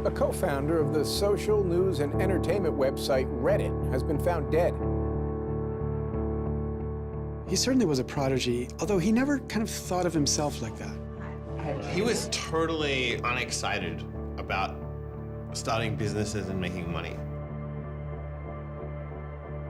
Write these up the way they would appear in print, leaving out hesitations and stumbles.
A co-founder of the social news and entertainment website Reddit has been found dead. He certainly was a prodigy, although he never kind of thought of himself like that. He was totally unexcited about starting businesses and making money.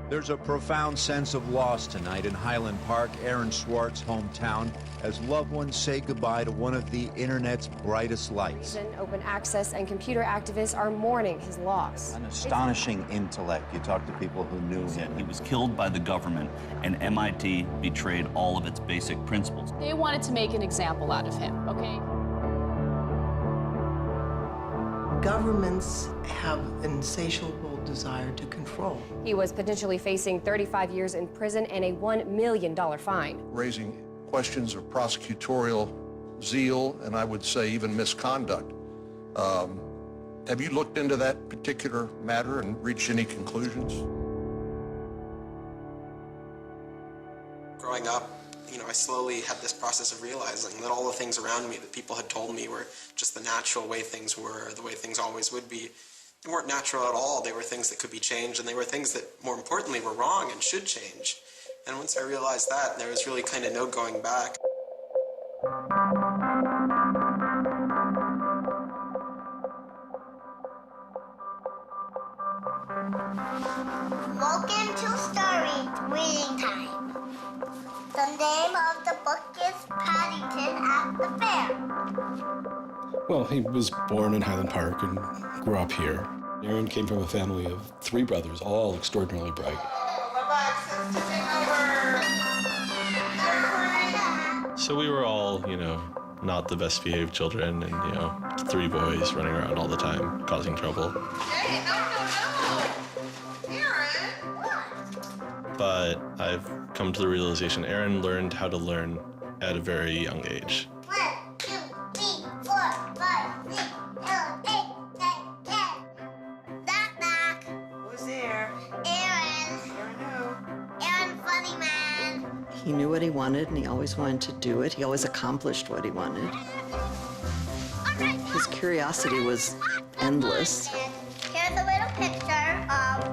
There's a profound sense of loss tonight in Highland Park, Aaron Swartz' hometown, as loved ones say goodbye to one of the internet's brightest lights. Open access and computer activists are mourning his loss. An astonishing intellect. You talk to people who knew him. He was killed by the government, and MIT betrayed all of its basic principles. They wanted to make an example out of him, okay? Governments have an insatiable desire to control. He was potentially facing 35 years in prison and a $1 million fine. Raising questions of prosecutorial zeal and I would say even misconduct. Have you looked into that particular matter and reached any conclusions? Growing up, I slowly had this process of realizing that all the things around me that people had told me were just the natural way things were, the way things always would be. They weren't natural at all. They were things that could be changed, and they were things that, more importantly, were wrong and should change. And once I realized that, there was really kind of no going back. Welcome to Story Reading Time. The name of the book is Paddington at the Fair. Well, he was born in Highland Park and grew up here. Aaron came from a family of 3 brothers, all extraordinarily bright. So we were all, not the best behaved children and, 3 boys running around all the time, causing trouble. Hey, no. But I've come to the realization Aaron learned how to learn at a very young age. 1, 2, 3, 4, 5, 6, 7, 8, 9, 10. Knock, knock. Who's there? Aaron. Aaron who? Aaron, funny man. He knew what he wanted, and he always wanted to do it. He always accomplished what he wanted. His curiosity was endless. Here's a little picture of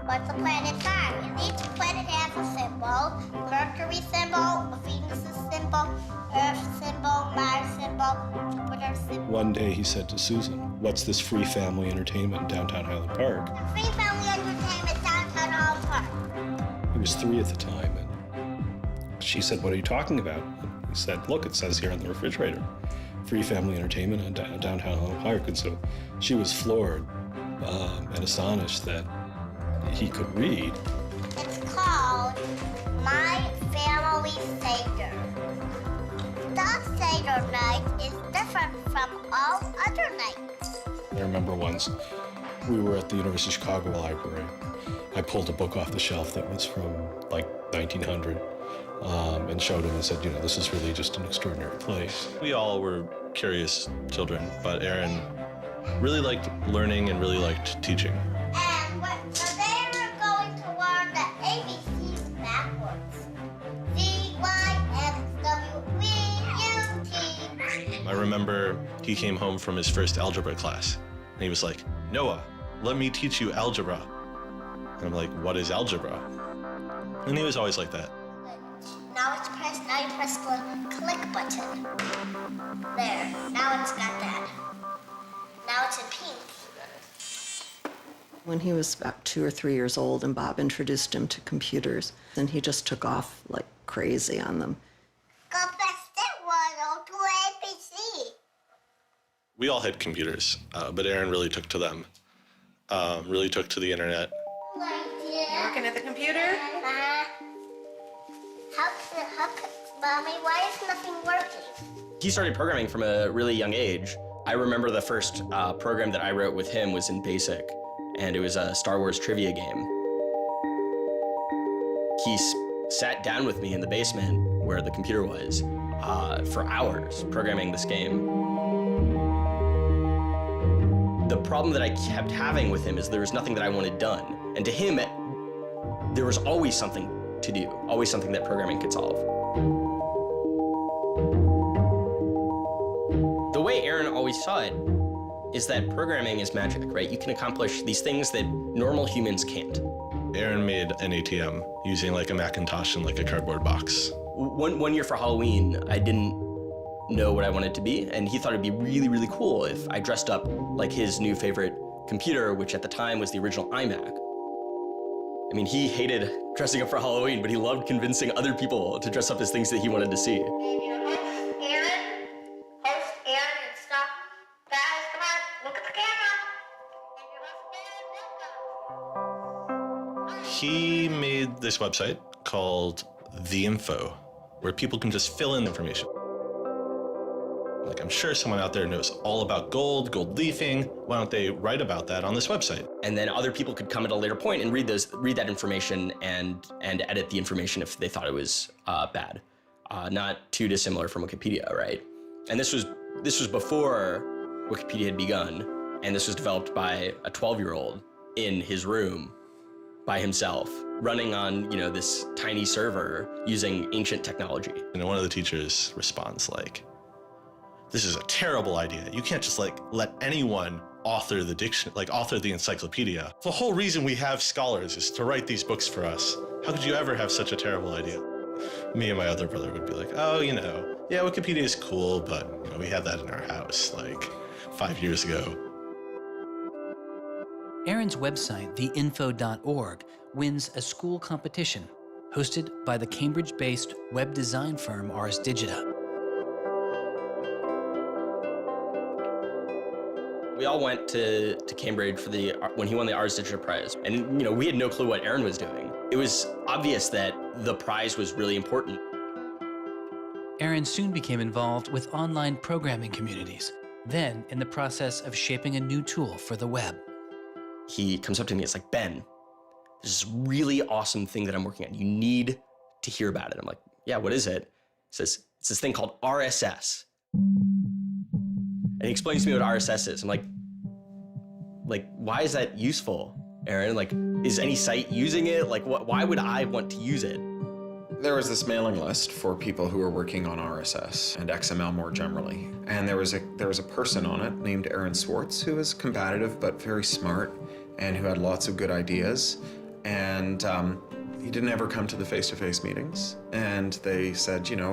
what's the planet's sign. Each planet has a symbol. Mercury symbol, Venus symbol, Earth symbol, Mars symbol, Jupiter symbol. One day he said to Susan, "What's this free family entertainment in downtown Highland Park?" Free family entertainment downtown Highland Park. He was 3 at the time, and she said, "What are you talking about?" And he said, "Look, it says here on the refrigerator, free family entertainment in downtown Highland Park." And so she was floored and astonished that he could read. It's called My Family Seder. The Seder night is different from all other nights. I remember once we were at the University of Chicago Library. I pulled a book off the shelf that was from like 1900 and showed him and said, this is really just an extraordinary place. We all were curious children, but Aaron really liked learning and really liked teaching. So they were going to learn the ABCs backwards. Z, Y, X, W, V, U, T. I remember he came home from his first algebra class, and he was like, "Noah, let me teach you algebra." And I'm like, "What is algebra?" And he was always like that. Now you press the click button. There, now it's got that. When he was about 2 or 3 years old, and Bob introduced him to computers, and he just took off like crazy on them. We all had computers, but Aaron really took to them, really took to the internet. Working at the computer? Mommy, why is nothing working? He started programming from a really young age. I remember the first program that I wrote with him was in BASIC, and it was a Star Wars trivia game. He sat down with me in the basement where the computer was for hours programming this game. The problem that I kept having with him is there was nothing that I wanted done. And to him, there was always something to do, always something that programming could solve. The way Aaron always saw it is that programming is magic, right? You can accomplish these things that normal humans can't. Aaron made an ATM using like a Macintosh and like a cardboard box. One year for Halloween, I didn't know what I wanted to be, and he thought it'd be really, really cool if I dressed up like his new favorite computer, which at the time was the original iMac. I mean, he hated dressing up for Halloween, but he loved convincing other people to dress up as things that he wanted to see. He made this website called The Info, where people can just fill in information. Like, I'm sure someone out there knows all about gold leafing. Why don't they write about that on this website? And then other people could come at a later point and read that information and edit the information if they thought it was bad. Not too dissimilar from Wikipedia, right? And this was before Wikipedia had begun, and this was developed by a 12-year-old in his room by himself, running on, you know, this tiny server using ancient technology. And one of the teachers responds like, "This is a terrible idea. You can't just like let anyone author the encyclopedia. The whole reason we have scholars is to write these books for us. How could you ever have such a terrible idea?" Me and my other brother would be like, "Oh, you know, yeah, Wikipedia is cool, but you know, we had that in our house like 5 years ago." Aaron's website, theinfo.org, wins a school competition hosted by the Cambridge-based web design firm Ars Digita. We all went to Cambridge for when he won the Ars Digita Prize. And, you know, we had no clue what Aaron was doing. It was obvious that the prize was really important. Aaron soon became involved with online programming communities, then in the process of shaping a new tool for the web. He comes up to me, it's like, "Ben, there's this really awesome thing that I'm working on. You need to hear about it." I'm like, "Yeah, what is it?" He says, "It's this thing called RSS." And he explains to me what RSS is. I'm like, why is that useful, Aaron? Like, is any site using it? Like, why would I want to use it? There was this mailing list for people who were working on RSS and XML more generally. And there was a person on it named Aaron Swartz who was combative but very smart and who had lots of good ideas. And he didn't ever come to the face-to-face meetings. And they said, you know,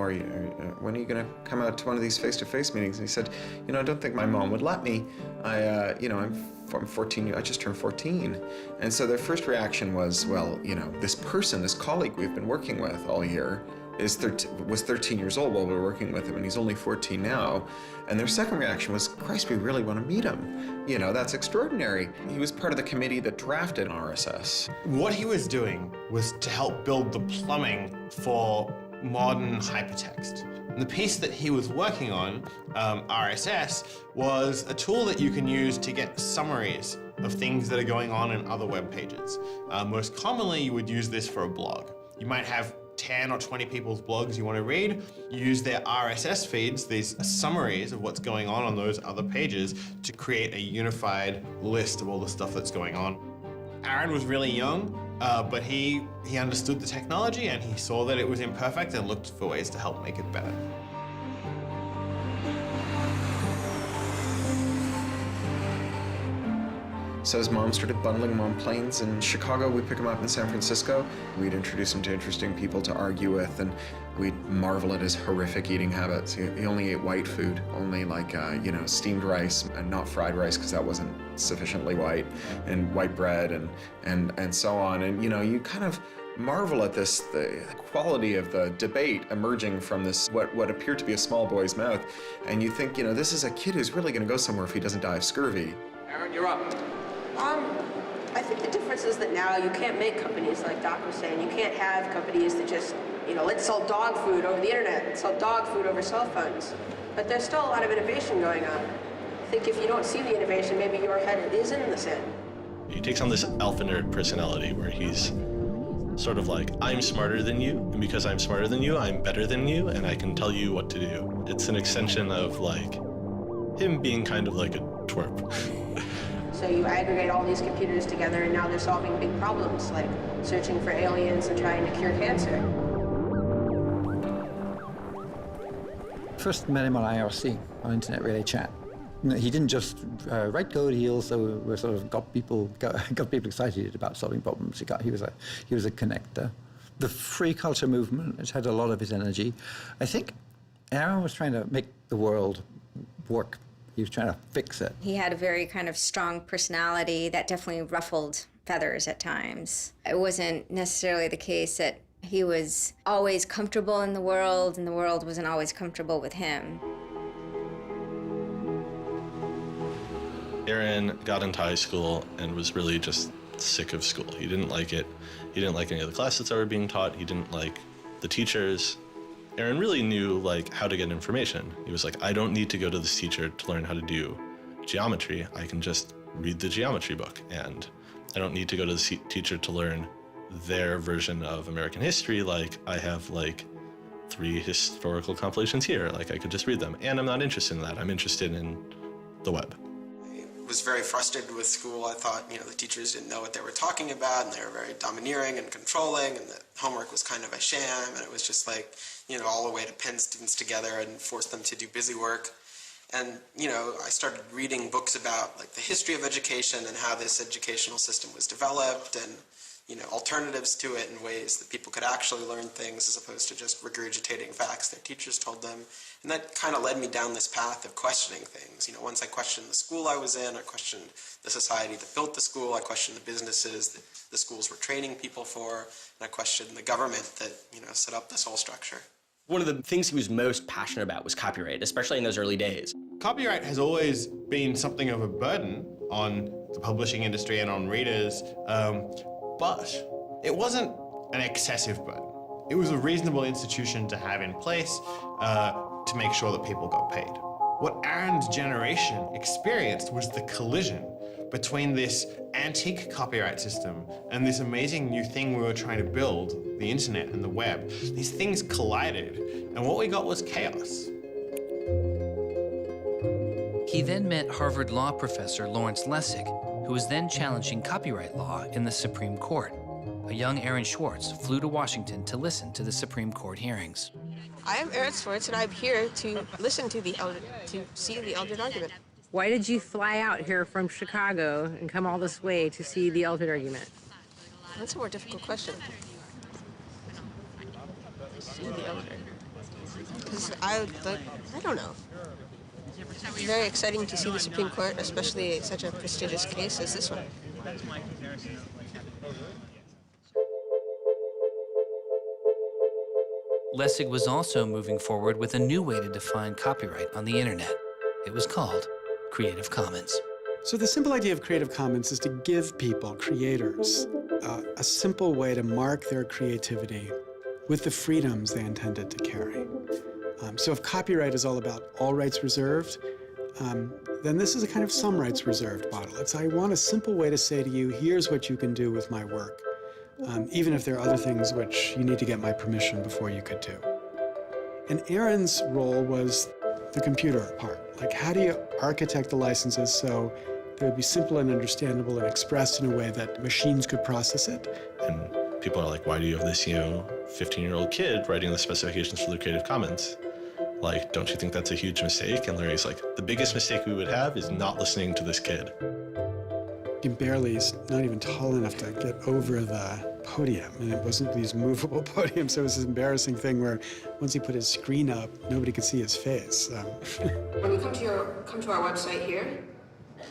when are you gonna come out to one of these face-to-face meetings? And he said, you know, I don't think my mom would let me. I'm 14, I just turned 14. And so their first reaction was, well, you know, this colleague we've been working with all year was 13 years old while we were working with him, and he's only 14 now. And their second reaction was, Christ, we really want to meet him. You know, that's extraordinary. He was part of the committee that drafted RSS. What he was doing was to help build the plumbing for modern hypertext. And the piece that he was working on, RSS, was a tool that you can use to get summaries of things that are going on in other web pages. Most commonly, you would use this for a blog. You might have 10 or 20 people's blogs you want to read. You use their RSS feeds, these summaries of what's going on those other pages, to create a unified list of all the stuff that's going on. Aaron was really young, but he understood the technology and he saw that it was imperfect and looked for ways to help make it better. So his mom started bundling him on planes in Chicago. We'd pick him up in San Francisco. We'd introduce him to interesting people to argue with, and we'd marvel at his horrific eating habits. He only ate white food, only like, steamed rice and not fried rice because that wasn't sufficiently white, and white bread and so on. And, you kind of marvel at this, the quality of the debate emerging from this, what appeared to be a small boy's mouth. And you think, this is a kid who's really going to go somewhere if he doesn't die of scurvy. Aaron, you're up. I think the difference is that now you can't make companies, like Doc was saying. You can't have companies that just, let's sell dog food over the internet, let's sell dog food over cell phones. But there's still a lot of innovation going on. I think if you don't see the innovation, maybe your head is in the sand. He takes on this alpha nerd personality where he's sort of like, I'm smarter than you, and because I'm smarter than you, I'm better than you, and I can tell you what to do. It's an extension of like him being kind of like a twerp. So you aggregate all these computers together, and now they're solving big problems, like searching for aliens and trying to cure cancer. First met him on IRC, on Internet Relay Chat. He didn't just write code, he also sort of got people excited about solving problems. He was a connector. The free culture movement has had a lot of his energy. I think Aaron was trying to make the world work. He was trying to fix it. He had a very kind of strong personality that definitely ruffled feathers at times. It wasn't necessarily the case that he was always comfortable in the world, and the world wasn't always comfortable with him. Aaron got into high school and was really just sick of school. He didn't like it. He didn't like any of the classes that were being taught. He didn't like the teachers. Aaron really knew how to get information. He was like, I don't need to go to this teacher to learn how to do geometry. I can just read the geometry book, and I don't need to go to the teacher to learn their version of American history. Like, I have 3 historical compilations here. I could just read them, and I'm not interested in that. I'm interested in the web. I was very frustrated with school. I thought, the teachers didn't know what they were talking about, and they were very domineering and controlling, and the homework was kind of a sham, and it was just all the way to pin students together and force them to do busy work. And, I started reading books about the history of education and how this educational system was developed, and, alternatives to it in ways that people could actually learn things as opposed to just regurgitating facts their teachers told them. And that kind of led me down this path of questioning things. Once I questioned the school I was in, I questioned the society that built the school, I questioned the businesses that the schools were training people for, and I questioned the government that, set up this whole structure. One of the things he was most passionate about was copyright, especially in those early days. Copyright has always been something of a burden on the publishing industry and on readers, but it wasn't an excessive burden. It was a reasonable institution to have in place to make sure that people got paid. What Aaron's generation experienced was the collision between this antique copyright system and this amazing new thing we were trying to build, the internet and the web. These things collided, and what we got was chaos. He then met Harvard law professor Lawrence Lessig, who was then challenging copyright law in the Supreme Court. A young Aaron Swartz flew to Washington to listen to the Supreme Court hearings. I am Aaron Swartz, and I'm here to listen to see the Eldred argument. Why did you fly out here from Chicago and come all this way to see the Eldred argument? That's a more difficult question. See the Eldred. Because I don't know. It's very exciting to see the Supreme Court, especially such a prestigious case as this one. Lessig was also moving forward with a new way to define copyright on the internet. It was called Creative Commons. So the simple idea of Creative Commons is to give people, creators, a simple way to mark their creativity with the freedoms they intended to carry. So if copyright is all about all rights reserved, then this is a kind of some rights reserved model. It's, I want a simple way to say to you, here's what you can do with my work, even if there are other things which you need to get my permission before you could do. And Aaron's role was the computer part. Like, how do you architect the licenses so they would be simple and understandable and expressed in a way that machines could process it? And people are like, why do you have this, 15-year-old kid writing the specifications for the Creative Commons? Like, don't you think that's a huge mistake? And Larry's like, the biggest mistake we would have is not listening to this kid. can barely, not even tall enough to get over the podium. And it wasn't these movable podiums, so it was this embarrassing thing where once he put his screen up, nobody could see his face. When you come to our website here,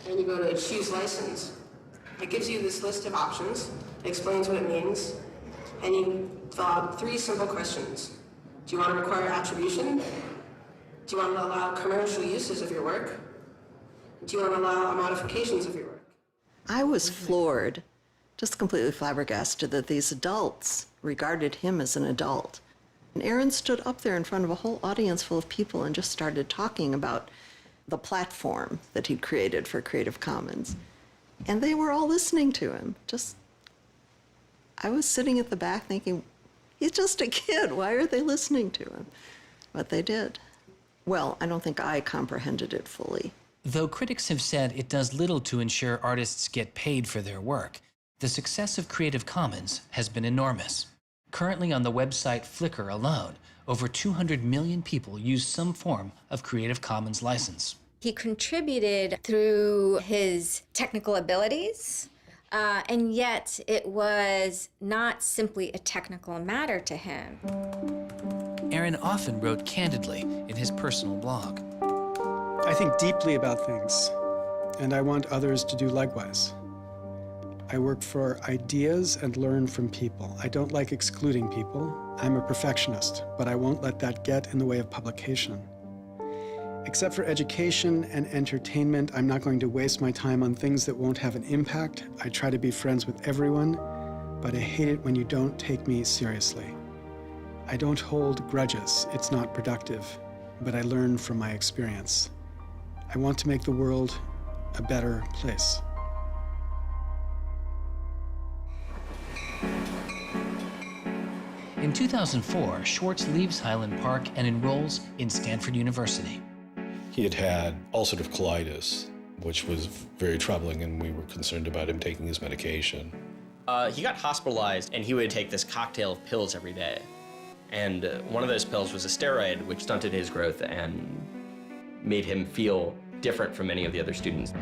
and you go to choose license, it gives you this list of options, it explains what it means, and you fill out 3 simple questions. Do you want to require attribution? Do you want to allow commercial uses of your work? Do you want to allow modifications of your work? I was floored, just completely flabbergasted that these adults regarded him as an adult. And Aaron stood up there in front of a whole audience full of people and just started talking about the platform that he'd created for Creative Commons. And they were all listening to him. I was sitting at the back thinking, he's just a kid. Why are they listening to him? But they did. Well, I don't think I comprehended it fully. Though critics have said it does little to ensure artists get paid for their work, the success of Creative Commons has been enormous. Currently on the website Flickr alone, over 200 million people use some form of Creative Commons license. He contributed through his technical abilities, and yet it was not simply a technical matter to him. Aaron often wrote candidly in his personal blog. I think deeply about things, and I want others to do likewise. I work for ideas and learn from people. I don't like excluding people. I'm a perfectionist, but I won't let that get in the way of publication. Except for education and entertainment, I'm not going to waste my time on things that won't have an impact. I try to be friends with everyone, but I hate it when you don't take me seriously. I don't hold grudges. It's not productive, but I learn from my experience. I want to make the world a better place. In 2004, Swartz leaves Highland Park and enrolls in Stanford University. He had had ulcerative colitis, which was very troubling, and we were concerned about him taking his medication. He got hospitalized, and he would take this cocktail of pills every day. And one of those pills was a steroid, which stunted his growth and made him feel different from many of the other students.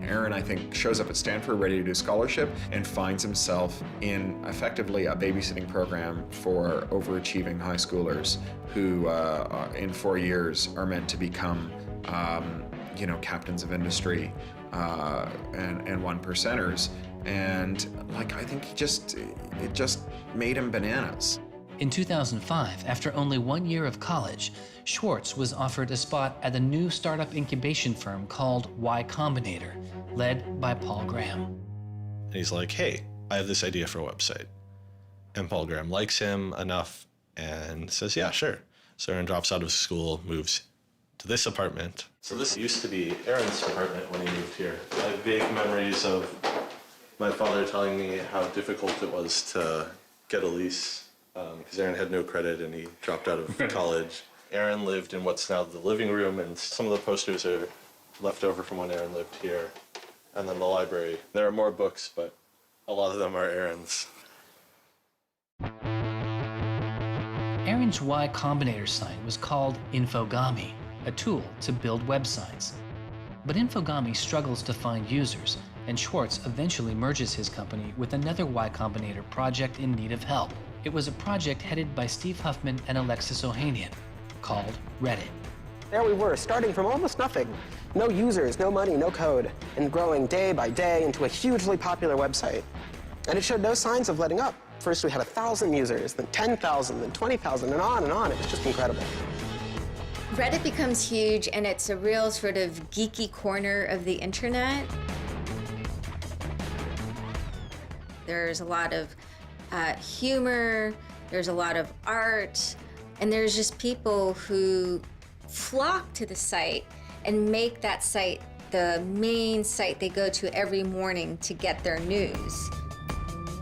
Aaron, I think, shows up at Stanford ready to do scholarship and finds himself in effectively a babysitting program for overachieving high schoolers who, in 4 years, are meant to become, captains of industry and 1%ers. And I think it just made him bananas. In 2005, after only 1 year of college, Swartz was offered a spot at a new startup incubation firm called Y Combinator, led by Paul Graham. And he's like, hey, I have this idea for a website. And Paul Graham likes him enough and says, yeah, sure. So Aaron drops out of school, moves to this apartment. So this used to be Aaron's apartment when he moved here. I have vague memories of my father telling me how difficult it was to get a lease because Aaron had no credit and he dropped out of college. Aaron lived in what's now the living room, and some of the posters are left over from when Aaron lived here. And then the library. There are more books, but a lot of them are Aaron's. Aaron's Y Combinator site was called Infogami, a tool to build websites. But Infogami struggles to find users, and Swartz eventually merges his company with another Y Combinator project in need of help. It was a project headed by Steve Huffman and Alexis Ohanian, called Reddit. There we were, starting from almost nothing. No users, no money, no code, and growing day by day into a hugely popular website. And it showed no signs of letting up. First we had 1,000 users, then 10,000, then 20,000, and on and on. It was just incredible. Reddit becomes huge, and it's a real sort of geeky corner of the internet. There's a lot of humor, there's a lot of art, and there's just people who flock to the site and make that site the main site they go to every morning to get their news.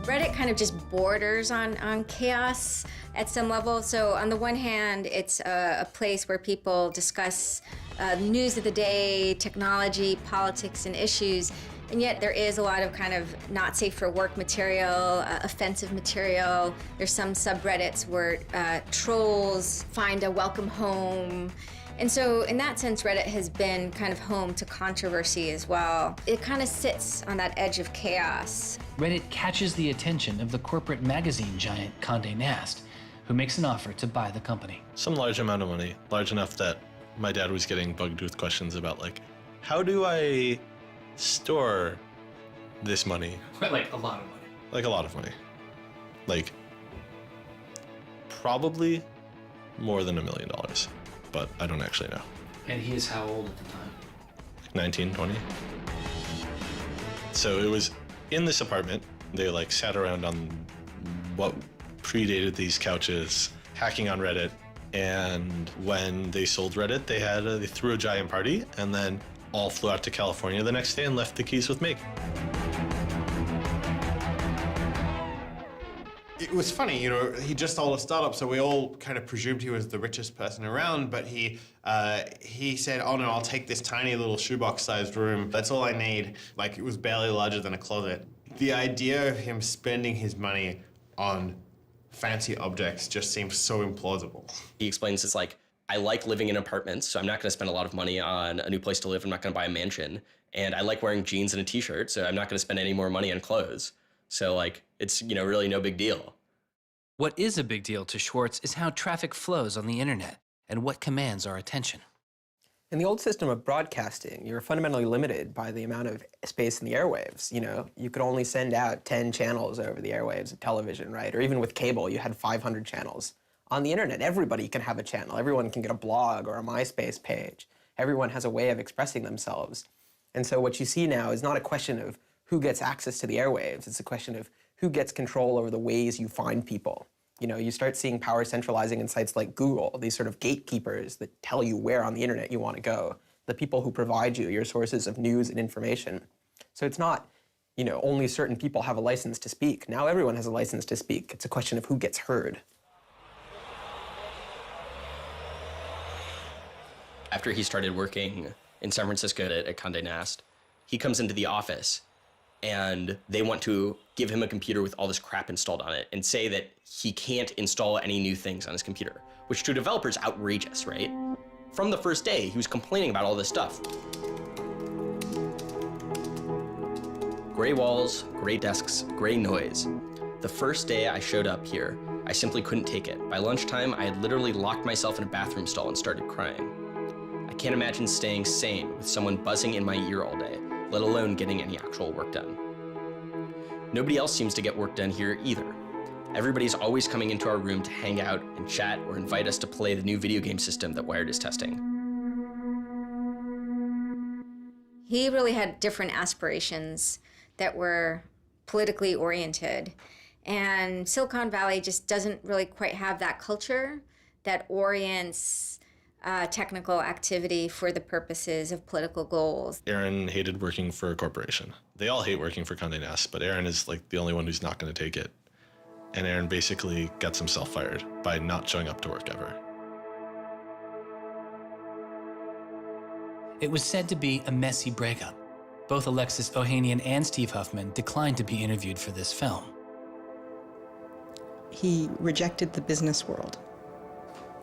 Reddit kind of just borders on chaos at some level. So on the one hand, it's a place where people discuss news of the day, technology, politics, and issues. And yet there is a lot of kind of not safe for work material, offensive material. There's some subreddits where trolls find a welcome home And so in that sense, Reddit has been kind of home to controversy as well. It kind of sits on that edge of chaos. Reddit catches the attention of the corporate magazine giant Condé Nast, who makes an offer to buy the company. Some large amount of money, large enough that my dad was getting bugged with questions about, like, how do I store this money? Like a lot of money. Like a lot of money. Like, probably more than $1 million, but I don't actually know. And he is how old at the time? Like 19, 20. So it was in this apartment. They like sat around on what predated these couches, hacking on Reddit. And when they sold Reddit, they threw a giant party and then all flew out to California the next day and left the keys with me. It was funny, you know, he just sold a startup, so we all kind of presumed he was the richest person around, but he said, oh no, I'll take this tiny little shoebox-sized room. That's all I need. Like, it was barely larger than a closet. The idea of him spending his money on fancy objects just seems so implausible. He explains it's like, I like living in apartments, so I'm not gonna spend a lot of money on a new place to live. I'm not gonna buy a mansion. And I like wearing jeans and a t-shirt, so I'm not gonna spend any more money on clothes. So like, it's, you know, really no big deal. What is a big deal to Swartz is how traffic flows on the internet and what commands our attention. In the old system of broadcasting, you were fundamentally limited by the amount of space in the airwaves. You know, you could only send out 10 channels over the airwaves of television, right? Or even with cable, you had 500 channels. On the internet, everybody can have a channel. Everyone can get a blog or a MySpace page. Everyone has a way of expressing themselves. And so what you see now is not a question of who gets access to the airwaves. It's a question of who gets control over the ways you find people. You know, you start seeing power centralizing in sites like Google, these sort of gatekeepers that tell you where on the internet you want to go, the people who provide you your sources of news and information. So it's not, you know, only certain people have a license to speak. Now everyone has a license to speak. It's a question of who gets heard. After he started working in San Francisco at Condé Nast, he comes into the office and they want to give him a computer with all this crap installed on it and say that he can't install any new things on his computer, which to a developer is outrageous, right? From the first day, he was complaining about all this stuff. Gray walls, gray desks, gray noise. The first day I showed up here, I simply couldn't take it. By lunchtime, I had literally locked myself in a bathroom stall and started crying. I can't imagine staying sane with someone buzzing in my ear all day, let alone getting any actual work done. Nobody else seems to get work done here either. Everybody's always coming into our room to hang out and chat or invite us to play the new video game system that Wired is testing. He really had different aspirations that were politically oriented. And Silicon Valley just doesn't really quite have that culture that orients technical activity for the purposes of political goals. Aaron hated working for a corporation. They all hate working for Condé Nast, but Aaron is like the only one who's not going to take it. And Aaron basically gets himself fired by not showing up to work ever. It was said to be a messy breakup. Both Alexis Ohanian and Steve Huffman declined to be interviewed for this film. He rejected the business world.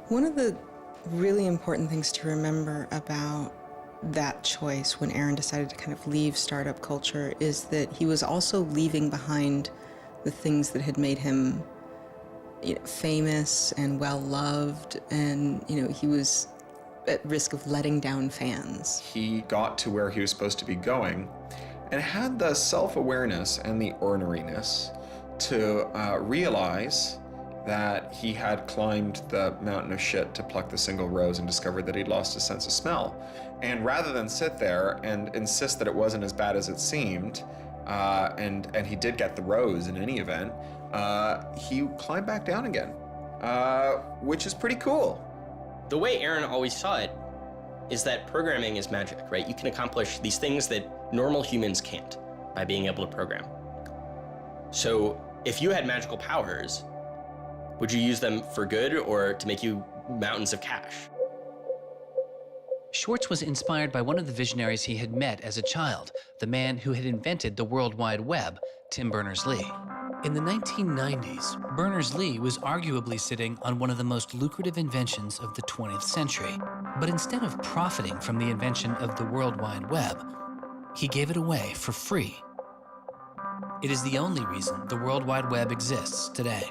One of the really important things to remember about that choice when Aaron decided to kind of leave startup culture is that he was also leaving behind the things that had made him, you know, famous and well-loved, and, you know, he was at risk of letting down fans. He got to where he was supposed to be going and had the self-awareness and the orneriness to realize that he had climbed the mountain of shit to pluck the single rose and discovered that he'd lost his sense of smell. And rather than sit there and insist that it wasn't as bad as it seemed, and he did get the rose in any event, he climbed back down again, which is pretty cool. The way Aaron always saw it is that programming is magic, right? You can accomplish these things that normal humans can't by being able to program. So if you had magical powers, would you use them for good or to make you mountains of cash? Swartz was inspired by one of the visionaries he had met as a child, the man who had invented the World Wide Web, Tim Berners-Lee. In the 1990s, Berners-Lee was arguably sitting on one of the most lucrative inventions of the 20th century. But instead of profiting from the invention of the World Wide Web, he gave it away for free. It is the only reason the World Wide Web exists today.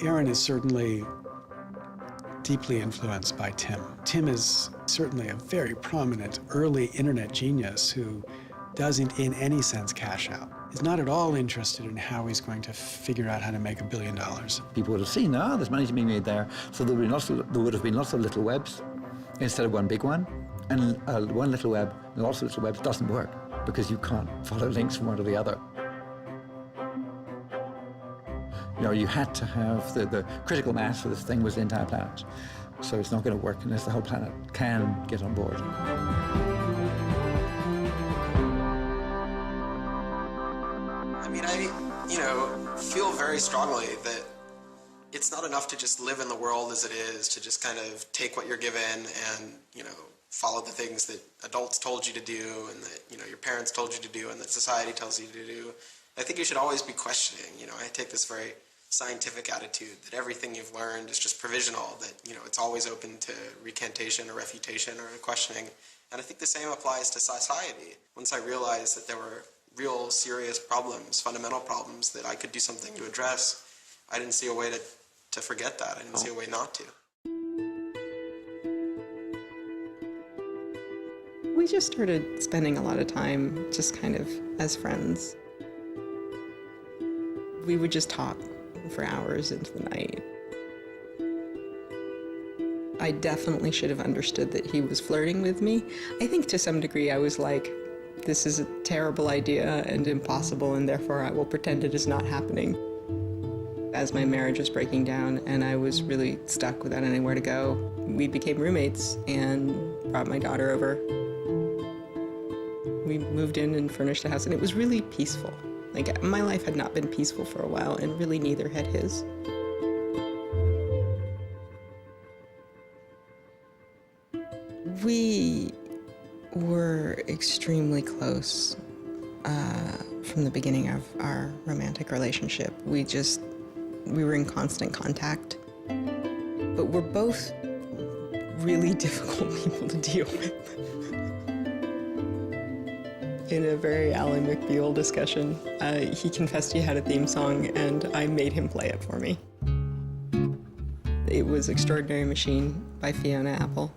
Aaron is certainly deeply influenced by Tim. Tim is certainly a very prominent early internet genius who doesn't in any sense cash out. He's not at all interested in how he's going to figure out how to make $1 billion. People would have seen, there's money to be made there. So there would have been lots of little webs instead of one big one. And one little web and lots of little webs doesn't work because you can't follow links from one to the other. You had to have the critical mass for this thing was the entire planet. So it's not going to work unless the whole planet can get on board. I mean, I feel very strongly that it's not enough to just live in the world as it is, to just kind of take what you're given and, follow the things that adults told you to do and that, your parents told you to do and that society tells you to do. I think you should always be questioning. I take this very scientific attitude that everything you've learned is just provisional, that, it's always open to recantation or refutation or questioning. And I think the same applies to society. Once I realized that there were real serious problems, fundamental problems that I could do something to address, I didn't see a way to forget that. I didn't see a way not to. We just started spending a lot of time just kind of as friends. We would just talk for hours into the night. I definitely should have understood that he was flirting with me. I think to some degree I was like, this is a terrible idea and impossible, and therefore I will pretend it is not happening. As my marriage was breaking down and I was really stuck without anywhere to go, we became roommates and brought my daughter over. We moved in and furnished the house, and it was really peaceful. Like, my life had not been peaceful for a while, and really neither had his. We were extremely close from the beginning of our romantic relationship. We were in constant contact, but we're both really difficult people to deal with. In a very Ally McBeal discussion, he confessed he had a theme song, and I made him play it for me. It was Extraordinary Machine by Fiona Apple.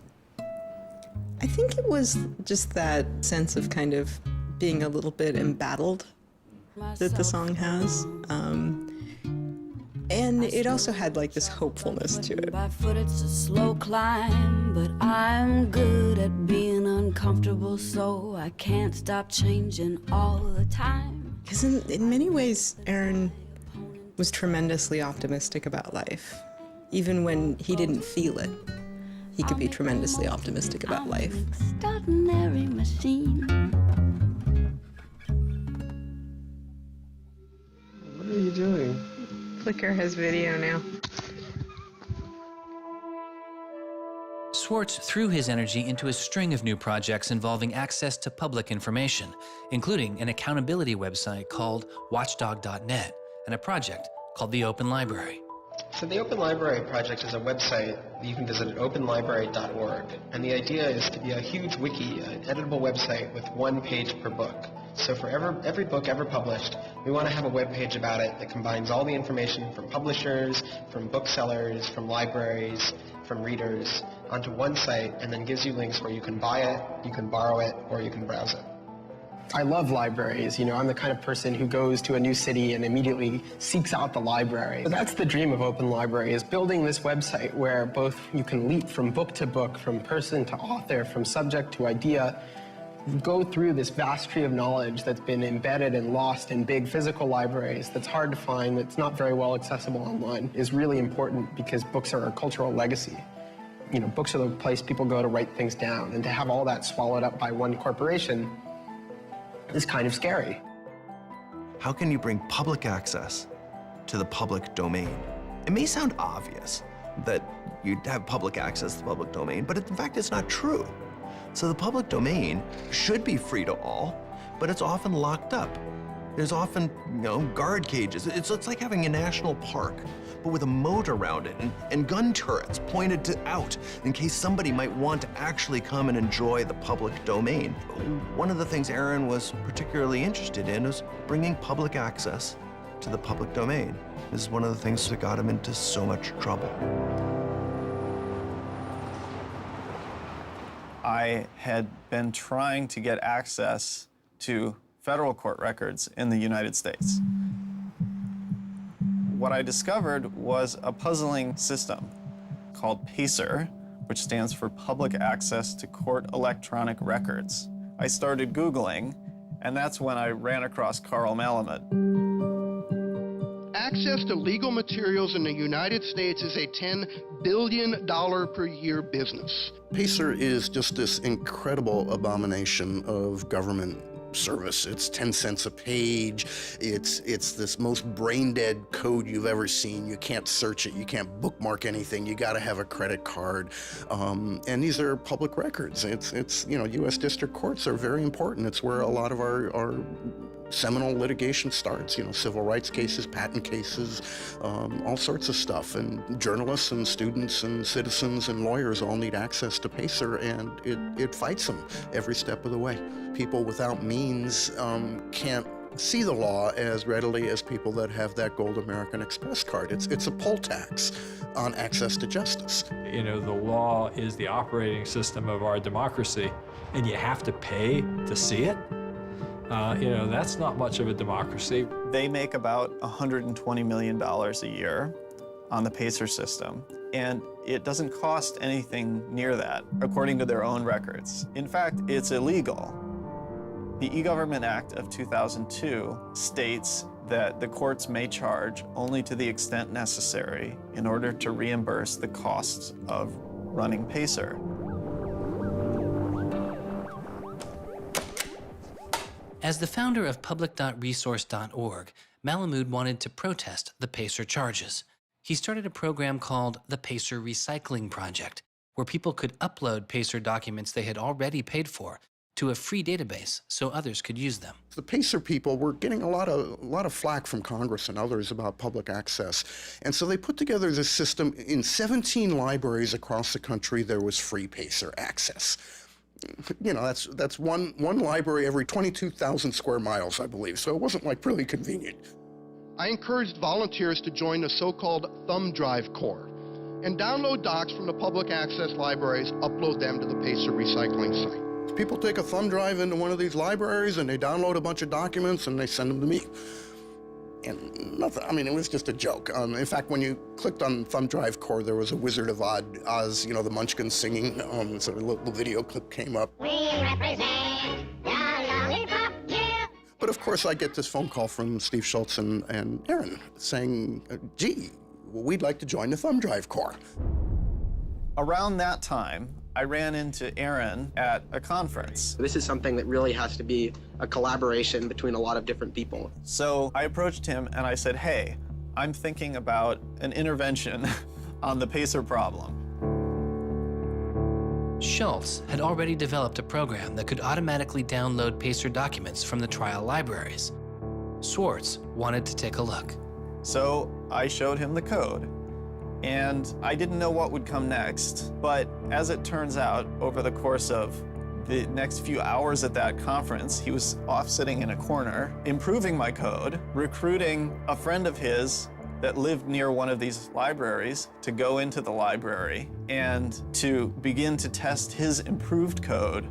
I think it was just that sense of kind of being a little bit embattled that the song has. And it also had like this hopefulness to it. By foot it's a slow climb, but I'm good at being uncomfortable, so I can't stop changing all the time. Because in many ways, Aaron was tremendously optimistic about life. Even when he didn't feel it, he could be tremendously optimistic about life. Extraordinary machine. What are you doing? Flickr has video now. Swartz threw his energy into a string of new projects involving access to public information, including an accountability website called watchdog.net and a project called the Open Library. So the Open Library Project is a website that you can visit at openlibrary.org. And the idea is to be a huge wiki, an editable website with one page per book. So for every book ever published, we want to have a web page about it that combines all the information from publishers, from booksellers, from libraries, from readers, onto one site, and then gives you links where you can buy it, you can borrow it, or you can browse it. I love libraries. I'm the kind of person who goes to a new city and immediately seeks out the library. So that's the dream of Open Library, is building this website where both you can leap from book to book, from person to author, from subject to idea, go through this vast tree of knowledge that's been embedded and lost in big physical libraries that's hard to find, that's not very well accessible online, is really important because books are a cultural legacy. Books are the place people go to write things down, and to have all that swallowed up by one corporation is kind of scary. How can you bring public access to the public domain? It may sound obvious that you'd have public access to the public domain, but in fact, it's not true. So the public domain should be free to all, but it's often locked up There's often, guard cages. It's like having a national park, but with a moat around it and gun turrets pointed out in case somebody might want to actually come and enjoy the public domain. One of the things Aaron was particularly interested in was bringing public access to the public domain. This is one of the things that got him into so much trouble. I had been trying to get access to federal court records in the United States. What I discovered was a puzzling system called PACER, which stands for Public Access to Court Electronic Records. I started Googling, and that's when I ran across Carl Malamud. Access to legal materials in the United States is a $10 billion per year business. PACER is just this incredible abomination of government service. It's 10 cents a page. It's this most brain-dead code you've ever seen. You can't search it. You can't bookmark anything. You got to have a credit card. And these are public records. It's U.S. district courts are very important. It's where a lot of our seminal litigation starts, civil rights cases, patent cases, all sorts of stuff. And journalists and students and citizens and lawyers all need access to PACER, and it fights them every step of the way. People without means can't see the law as readily as people that have that Gold American Express card. It's a poll tax on access to justice. The law is the operating system of our democracy, and you have to pay to see it. That's not much of a democracy. They make about $120 million a year on the PACER system, and it doesn't cost anything near that, according to their own records. In fact, it's illegal. The E-Government Act of 2002 states that the courts may charge only to the extent necessary in order to reimburse the costs of running PACER. As the founder of public.resource.org, Malamud wanted to protest the PACER charges. He started a program called the PACER Recycling Project, where people could upload PACER documents they had already paid for to a free database so others could use them. The PACER people were getting a lot of flack from Congress and others about public access. And so they put together this system. In 17 libraries across the country, there was free PACER access. That's one library every 22,000 square miles, I believe, so it wasn't really convenient. I encouraged volunteers to join the so-called Thumb Drive Corps and download docs from the public access libraries, upload them to the PACER recycling site. People take a thumb drive into one of these libraries and they download a bunch of documents and they send them to me. And nothing, it was just a joke. In fact, when you clicked on Thumb Drive Core, there was a Wizard of Oz, the Munchkins singing, so a little video clip came up. We represent the Lollipop Guild. But of course, I get this phone call from Steve Schultz and Aaron saying, gee, we'd like to join the Thumb Drive Corps. Around that time, I ran into Aaron at a conference. This is something that really has to be a collaboration between a lot of different people. So I approached him and I said, hey, I'm thinking about an intervention on the PACER problem. Schultz had already developed a program that could automatically download PACER documents from the trial libraries. Swartz wanted to take a look. So I showed him the code. And I didn't know what would come next, but as it turns out, over the course of the next few hours at that conference, he was off sitting in a corner, improving my code, recruiting a friend of his that lived near one of these libraries to go into the library and to begin to test his improved code,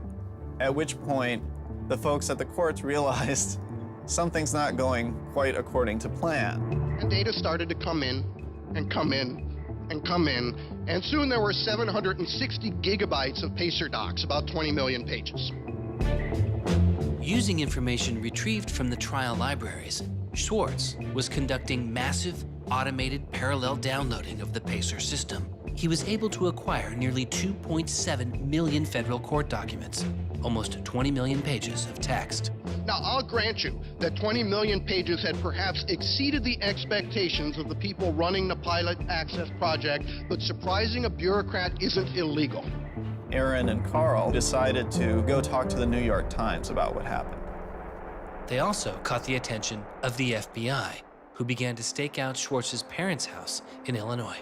at which point the folks at the courts realized something's not going quite according to plan. And data started to come in and come in and come in, and soon there were 760 gigabytes of PACER docs, about 20 million pages. Using information retrieved from the trial libraries, Swartz was conducting massive, automated parallel downloading of the PACER system. He was able to acquire nearly 2.7 million federal court documents, almost 20 million pages of text. Now, I'll grant you that 20 million pages had perhaps exceeded the expectations of the people running the Pilot Access Project, but surprising a bureaucrat isn't illegal. Aaron and Carl decided to go talk to the New York Times about what happened. They also caught the attention of the FBI, who began to stake out Swartz's parents' house in Illinois.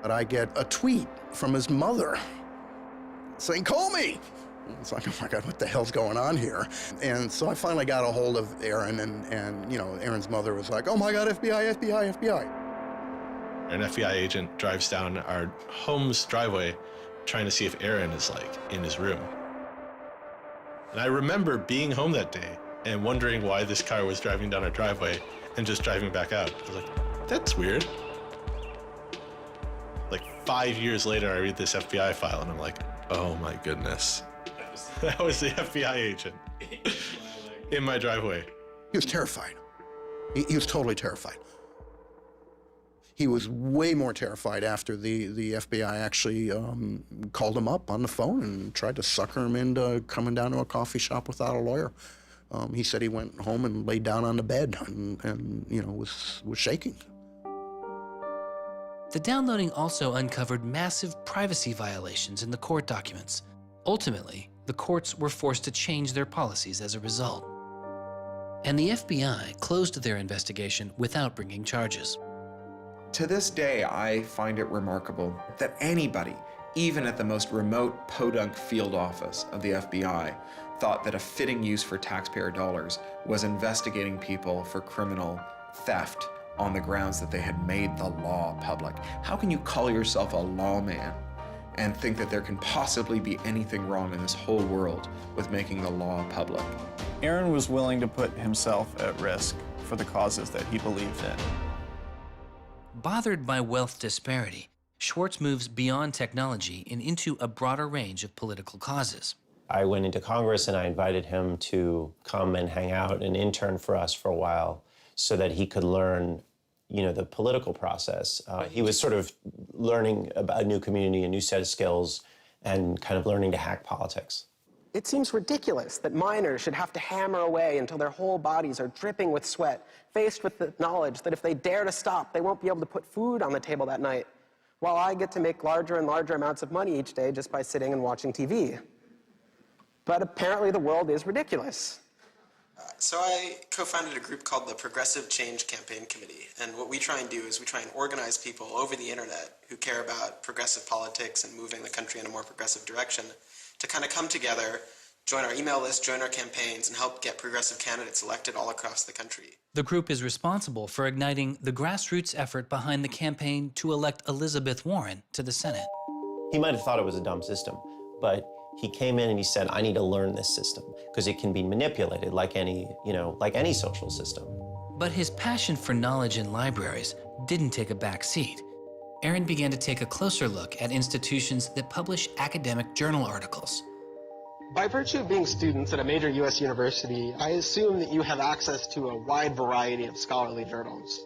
But I get a tweet from his mother saying, "Call me." It's like, oh my God, what the hell's going on here? And so I finally got a hold of Aaron, and you know, Aaron's mother was like, "Oh my God, FBI, FBI, FBI." An FBI agent drives down our home's driveway trying to see if Aaron is like in his room. And I remember being home that day and wondering why this car was driving down our driveway and just driving back out. I was like, that's weird. Like 5 years later, I read this FBI file and I'm like, oh my goodness. That was the FBI agent in my driveway. He was terrified. He was totally terrified. He was way more terrified after the FBI actually called him up on the phone and tried to sucker him into coming down to a coffee shop without a lawyer. He said he went home and laid down on the bed and you know, was shaking. The downloading also uncovered massive privacy violations in the court documents. Ultimately, the courts were forced to change their policies as a result. And the FBI closed their investigation without bringing charges. To this day, I find it remarkable that anybody, even at the most remote podunk field office of the FBI, thought that a fitting use for taxpayer dollars was investigating people for criminal theft on the grounds that they had made the law public. How can you call yourself a lawman and think that there can possibly be anything wrong in this whole world with making the law public? Aaron was willing to put himself at risk for the causes that he believed in. Bothered by wealth disparity, Swartz moves beyond technology and into a broader range of political causes. I went into Congress and I invited him to come and hang out and intern for us for a while so that he could learn, you know, the political process. He was sort of learning about a new community, a new set of skills, and kind of learning to hack politics. It seems ridiculous that miners should have to hammer away until their whole bodies are dripping with sweat, faced with the knowledge that if they dare to stop, they won't be able to put food on the table that night, while I get to make larger and larger amounts of money each day just by sitting and watching TV. But apparently the world is ridiculous. So I co-founded a group called the Progressive Change Campaign Committee, and what we try and do is we try and organize people over the internet who care about progressive politics and moving the country in a more progressive direction to kind of come together, join our email list, join our campaigns, and help get progressive candidates elected all across the country. The group is responsible for igniting the grassroots effort behind the campaign to elect Elizabeth Warren to the Senate. He might have thought it was a dumb system, but he came in and he said, I need to learn this system because it can be manipulated like any social system. But his passion for knowledge in libraries didn't take a back seat. Aaron began to take a closer look at institutions that publish academic journal articles. By virtue of being students at a major U.S. university, I assume that you have access to a wide variety of scholarly journals.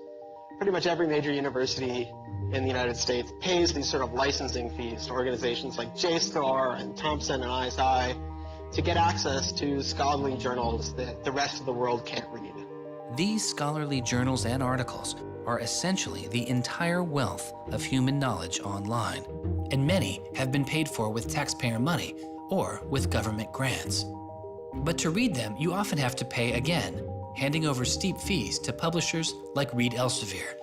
Pretty much every major university in the United States pays these sort of licensing fees to organizations like JSTOR and Thomson and ISI to get access to scholarly journals that the rest of the world can't read. These scholarly journals and articles are essentially the entire wealth of human knowledge online, and many have been paid for with taxpayer money or with government grants. But to read them, you often have to pay again, handing over steep fees to publishers like Reed Elsevier.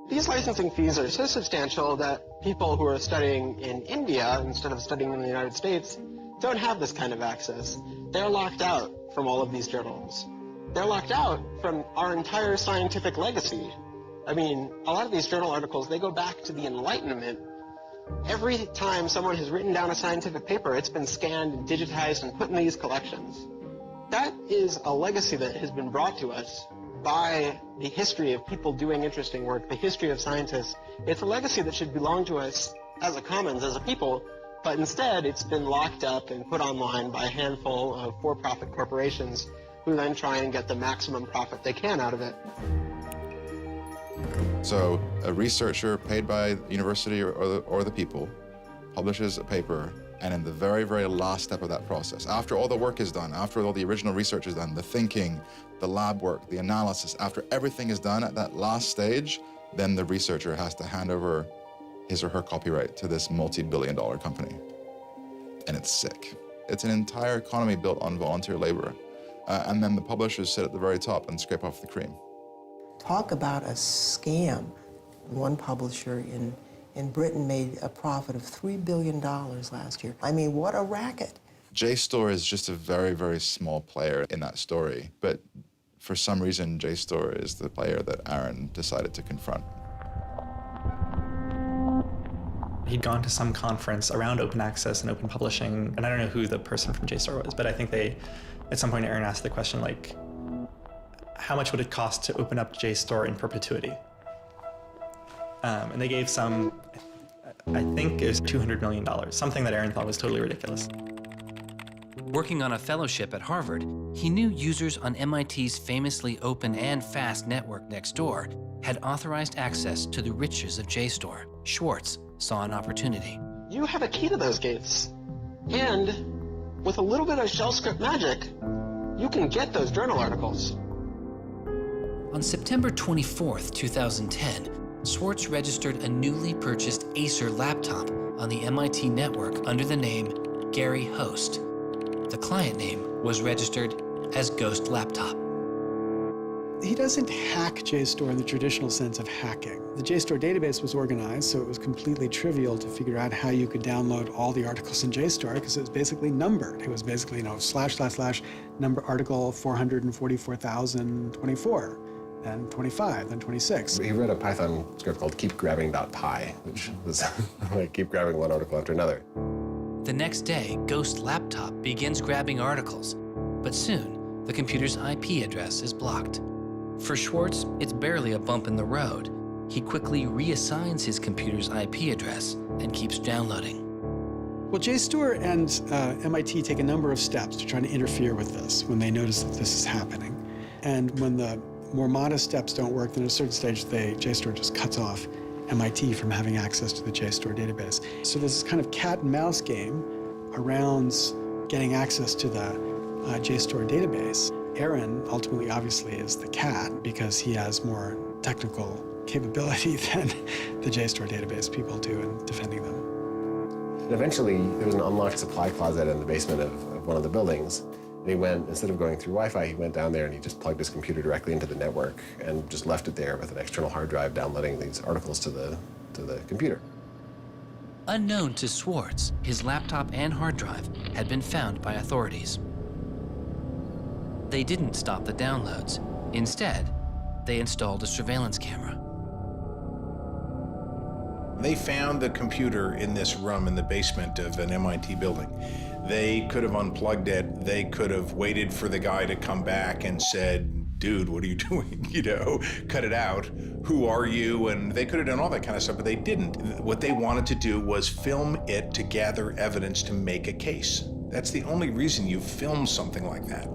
These licensing fees are so substantial that people who are studying in India instead of studying in the United States don't have this kind of access. They're locked out from all of these journals. They're locked out from our entire scientific legacy. I mean, a lot of these journal articles, they go back to the Enlightenment. Every time someone has written down a scientific paper, it's been scanned and digitized and put in these collections. That is a legacy that has been brought to us by the history of people doing interesting work, the history of scientists. It's a legacy that should belong to us as a commons, as a people, but instead it's been locked up and put online by a handful of for-profit corporations who then try and get the maximum profit they can out of it. So a researcher paid by the university or the people publishes a paper, and in the very, very last step of that process, after all the work is done, after all the original research is done, the thinking, the lab work, the analysis, after everything is done at that last stage, then the researcher has to hand over his or her copyright to this multi-billion-dollar company. And it's sick. It's an entire economy built on volunteer labor. and then the publishers sit at the very top and scrape off the cream. Talk about a scam. One publisher in Britain made a profit of $3 billion last year. I mean, what a racket. JSTOR is just a very, very small player in that story, but for some reason, JSTOR is the player that Aaron decided to confront. He'd gone to some conference around open access and open publishing, and I don't know who the person from JSTOR was, but I think at some point Aaron asked the question, like, how much would it cost to open up JSTOR in perpetuity? And they gave some, I think it was $200 million, something that Aaron thought was totally ridiculous. Working on a fellowship at Harvard, he knew users on MIT's famously open and fast network Nextdoor had authorized access to the riches of JSTOR. Swartz saw an opportunity. You have a key to those gates. And with a little bit of shell script magic, you can get those journal articles. On September 24th, 2010, Swartz registered a newly purchased Acer laptop on the MIT network under the name Gary Host. The client name was registered as Ghost Laptop. He doesn't hack JSTOR in the traditional sense of hacking. The JSTOR database was organized, so it was completely trivial to figure out how you could download all the articles in JSTOR because it was basically numbered. It was basically, / number article 444,024, then 25, then 26. He wrote a Python script called keepgrabbing.py, which was like keep grabbing one article after another. The next day, Ghost Laptop begins grabbing articles, but soon the computer's IP address is blocked. For Swartz, it's barely a bump in the road. He quickly reassigns his computer's IP address and keeps downloading. Well, JSTOR and MIT take a number of steps to try to interfere with this when they notice that this is happening. And when the more modest steps don't work, then at a certain stage, JSTOR just cuts off MIT from having access to the JSTOR database. So there's this kind of cat and mouse game around getting access to the JSTOR database. Aaron ultimately, obviously, is the cat because he has more technical capability than the JSTOR database people do in defending them. And eventually, there was an unlocked supply closet in the basement of one of the buildings. And he went, instead of going through Wi-Fi, he went down there and he just plugged his computer directly into the network and just left it there with an external hard drive downloading these articles to the computer. Unknown to Swartz, his laptop and hard drive had been found by authorities. They didn't stop the downloads. Instead, they installed a surveillance camera. They found the computer in this room in the basement of an MIT building. They could have unplugged it. They could have waited for the guy to come back and said, dude, what are you doing? Cut it out. Who are you? And they could have done all that kind of stuff, but they didn't. What they wanted to do was film it to gather evidence to make a case. That's the only reason you film something like that.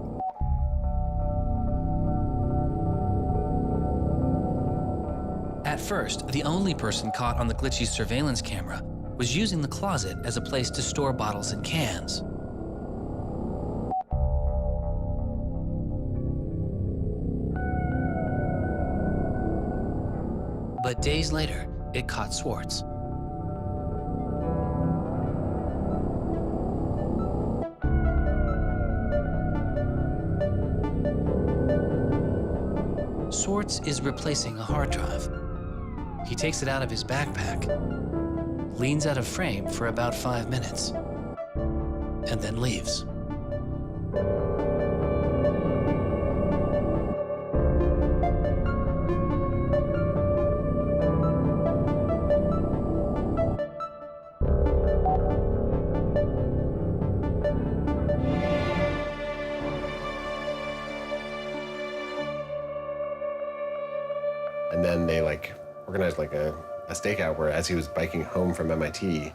At first, the only person caught on the glitchy surveillance camera was using the closet as a place to store bottles and cans. But days later, it caught Swartz. Swartz is replacing a hard drive. He takes it out of his backpack, leans out of frame for about 5 minutes, and then leaves. And then they organized a stakeout where as he was biking home from MIT,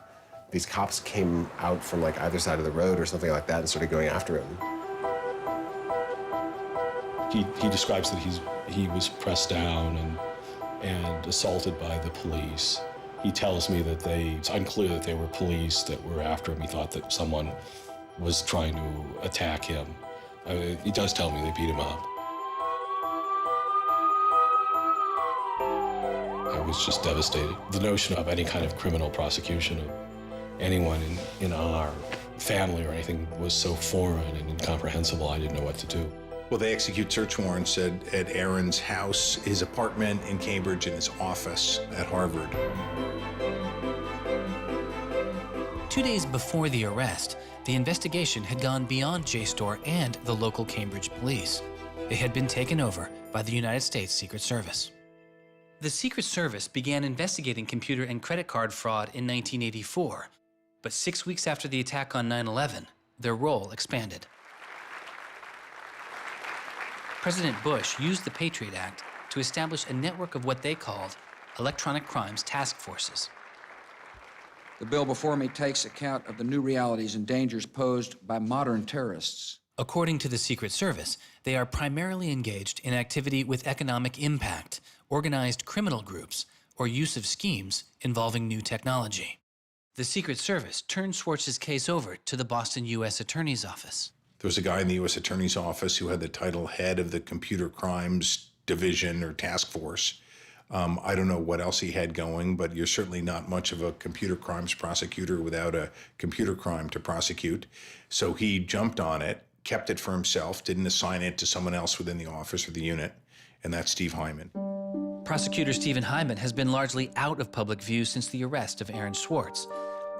these cops came out from either side of the road or something like that and started going after him. He describes that he was pressed down and assaulted by the police. He tells me that it's unclear that they were police that were after him. He thought that someone was trying to attack him. He does tell me they beat him up. I was just devastated. The notion of any kind of criminal prosecution of anyone in our family or anything was so foreign and incomprehensible, I didn't know what to do. Well, they execute search warrants at Aaron's house, his apartment in Cambridge, and his office at Harvard. 2 days before the arrest, the investigation had gone beyond JSTOR and the local Cambridge police. It had been taken over by the United States Secret Service. The Secret Service began investigating computer and credit card fraud in 1984, but 6 weeks after the attack on 9/11, their role expanded. President Bush used the Patriot Act to establish a network of what they called electronic crimes task forces. The bill before me takes account of the new realities and dangers posed by modern terrorists. According to the Secret Service, they are primarily engaged in activity with economic impact, organized criminal groups, or use of schemes involving new technology. The Secret Service turned Swartz's case over to the Boston U.S. Attorney's Office. There was a guy in the U.S. Attorney's Office who had the title head of the Computer Crimes Division or Task Force. I don't know what else he had going, but you're certainly not much of a computer crimes prosecutor without a computer crime to prosecute. So he jumped on it, kept it for himself, didn't assign it to someone else within the office or the unit, and that's Steve Hyman. Prosecutor Stephen Hyman has been largely out of public view since the arrest of Aaron Swartz,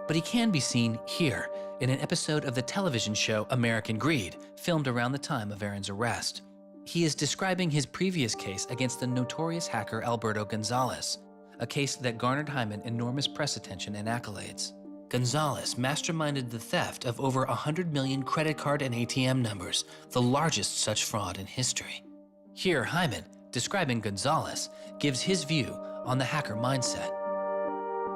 but he can be seen here in an episode of the television show American Greed, filmed around the time of Aaron's arrest. He is describing his previous case against the notorious hacker Alberto Gonzalez, a case that garnered Hyman enormous press attention and accolades. Gonzalez masterminded the theft of over 100 million credit card and ATM numbers, the largest such fraud in history. Here, Hyman, describing Gonzalez, gives his view on the hacker mindset.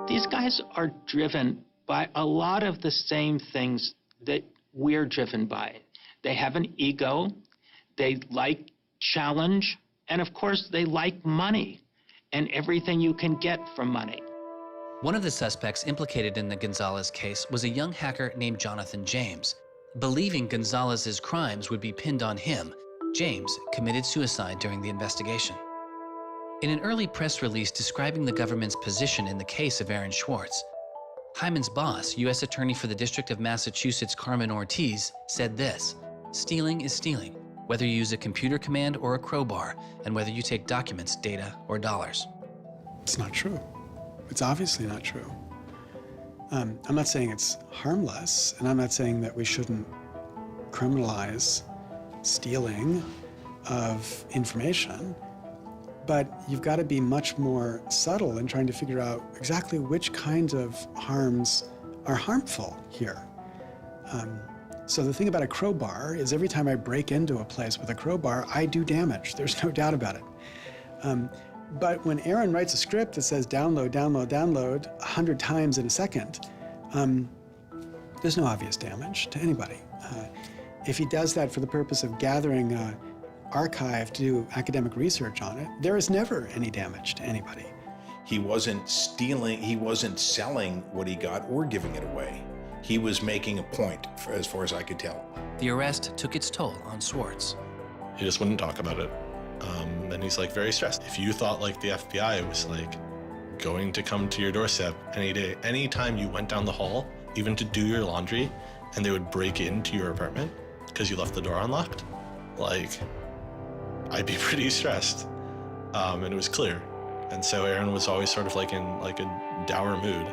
These guys are driven by a lot of the same things that we're driven by. They have an ego, they like challenge, and of course they like money and everything you can get from money. One of the suspects implicated in the Gonzalez case was a young hacker named Jonathan James. Believing Gonzalez's crimes would be pinned on him, James committed suicide during the investigation. In an early press release describing the government's position in the case of Aaron Swartz, Hyman's boss, U.S. Attorney for the District of Massachusetts Carmen Ortiz, said this: "Stealing is stealing, whether you use a computer command or a crowbar, and whether you take documents, data, or dollars." It's not true. It's obviously not true. I'm not saying it's harmless, and I'm not saying that we shouldn't criminalize stealing of information, but you've got to be much more subtle in trying to figure out exactly which kinds of harms are harmful here. So the thing about a crowbar is every time I break into a place with a crowbar, I do damage. There's no doubt about it. But when Aaron writes a script that says download, download, download 100 times in a second, there's no obvious damage to anybody. If he does that for the purpose of gathering an archive to do academic research on it, there is never any damage to anybody. He wasn't stealing, he wasn't selling what he got or giving it away. He was making a point, as far as I could tell. The arrest took its toll on Swartz. He just wouldn't talk about it. And he's like very stressed. If you thought like the FBI was like going to come to your doorstep any day, anytime you went down the hall, even to do your laundry, and they would break into your apartment because you left the door unlocked, like, I'd be pretty stressed. And it was clear. And so Aaron was always sort of like in like a dour mood.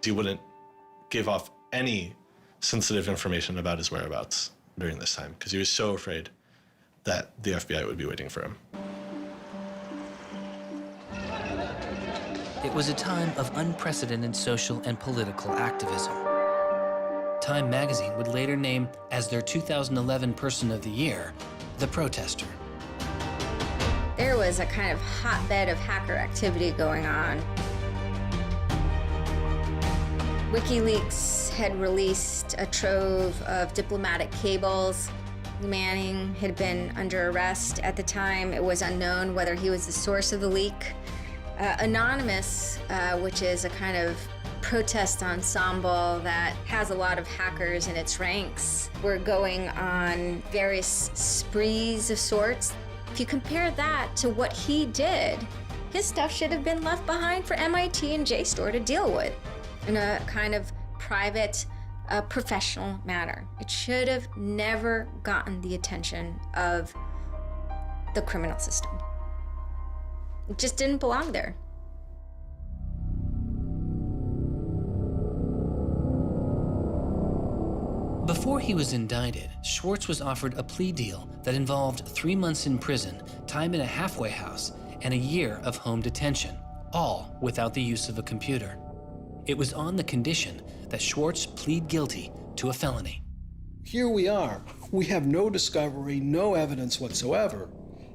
He wouldn't give off any sensitive information about his whereabouts during this time because he was so afraid that the FBI would be waiting for him. It was a time of unprecedented social and political activism. Time magazine would later name as their 2011 Person of the Year, the protester. There was a kind of hotbed of hacker activity going on. WikiLeaks had released a trove of diplomatic cables. Manning had been under arrest at the time. It was unknown whether he was the source of the leak. Anonymous, which is a kind of protest ensemble that has a lot of hackers in its ranks, were going on various sprees of sorts. If you compare that to what he did, his stuff should have been left behind for MIT and JSTOR to deal with. in a kind of private, professional matter. It should have never gotten the attention of the criminal system. It just didn't belong there. Before he was indicted, Swartz was offered a plea deal that involved 3 months in prison, time in a halfway house, and a year of home detention, all without the use of a computer. It was on the condition that Swartz plead guilty to a felony. Here we are. We have no discovery, no evidence whatsoever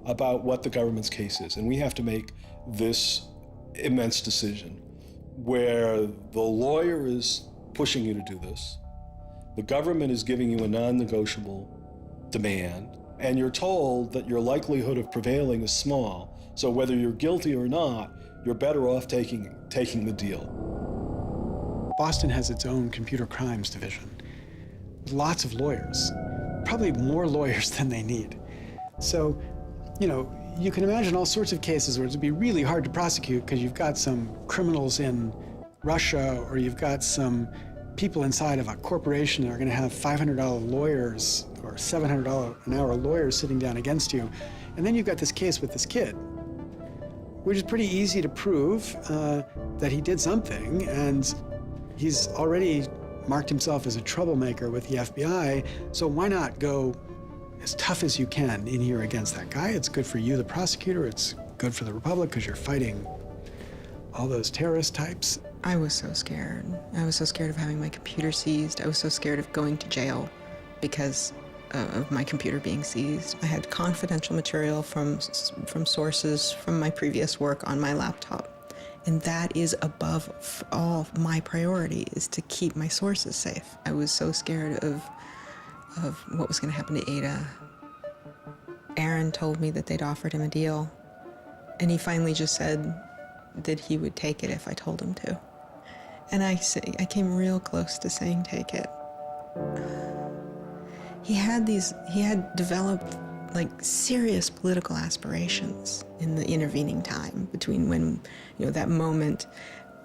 about what the government's case is, and we have to make this immense decision where the lawyer is pushing you to do this, the government is giving you a non-negotiable demand, and you're told that your likelihood of prevailing is small, so whether you're guilty or not, you're better off taking the deal. Boston has its own computer crimes division, with lots of lawyers, probably more lawyers than they need. So, you know, you can imagine all sorts of cases where it'd be really hard to prosecute because you've got some criminals in Russia, or you've got some people inside of a corporation that are going to have $500 lawyers or $700 an hour lawyers sitting down against you. And then you've got this case with this kid, which is pretty easy to prove that he did something, and he's already marked himself as a troublemaker with the FBI, so why not go as tough as you can in here against that guy? It's good for you, the prosecutor, it's good for the Republic, because you're fighting all those terrorist types. I was so scared. I was so scared of having my computer seized. I was so scared of going to jail because of my computer being seized. I had confidential material from sources from my previous work on my laptop. And that is above all my priority, is to keep my sources safe. I was so scared of what was going to happen to Ada. Aaron told me that they'd offered him a deal, and he finally just said that he would take it if I told him to. And I came real close to saying take it. He had developed like serious political aspirations in the intervening time between when, you know, that moment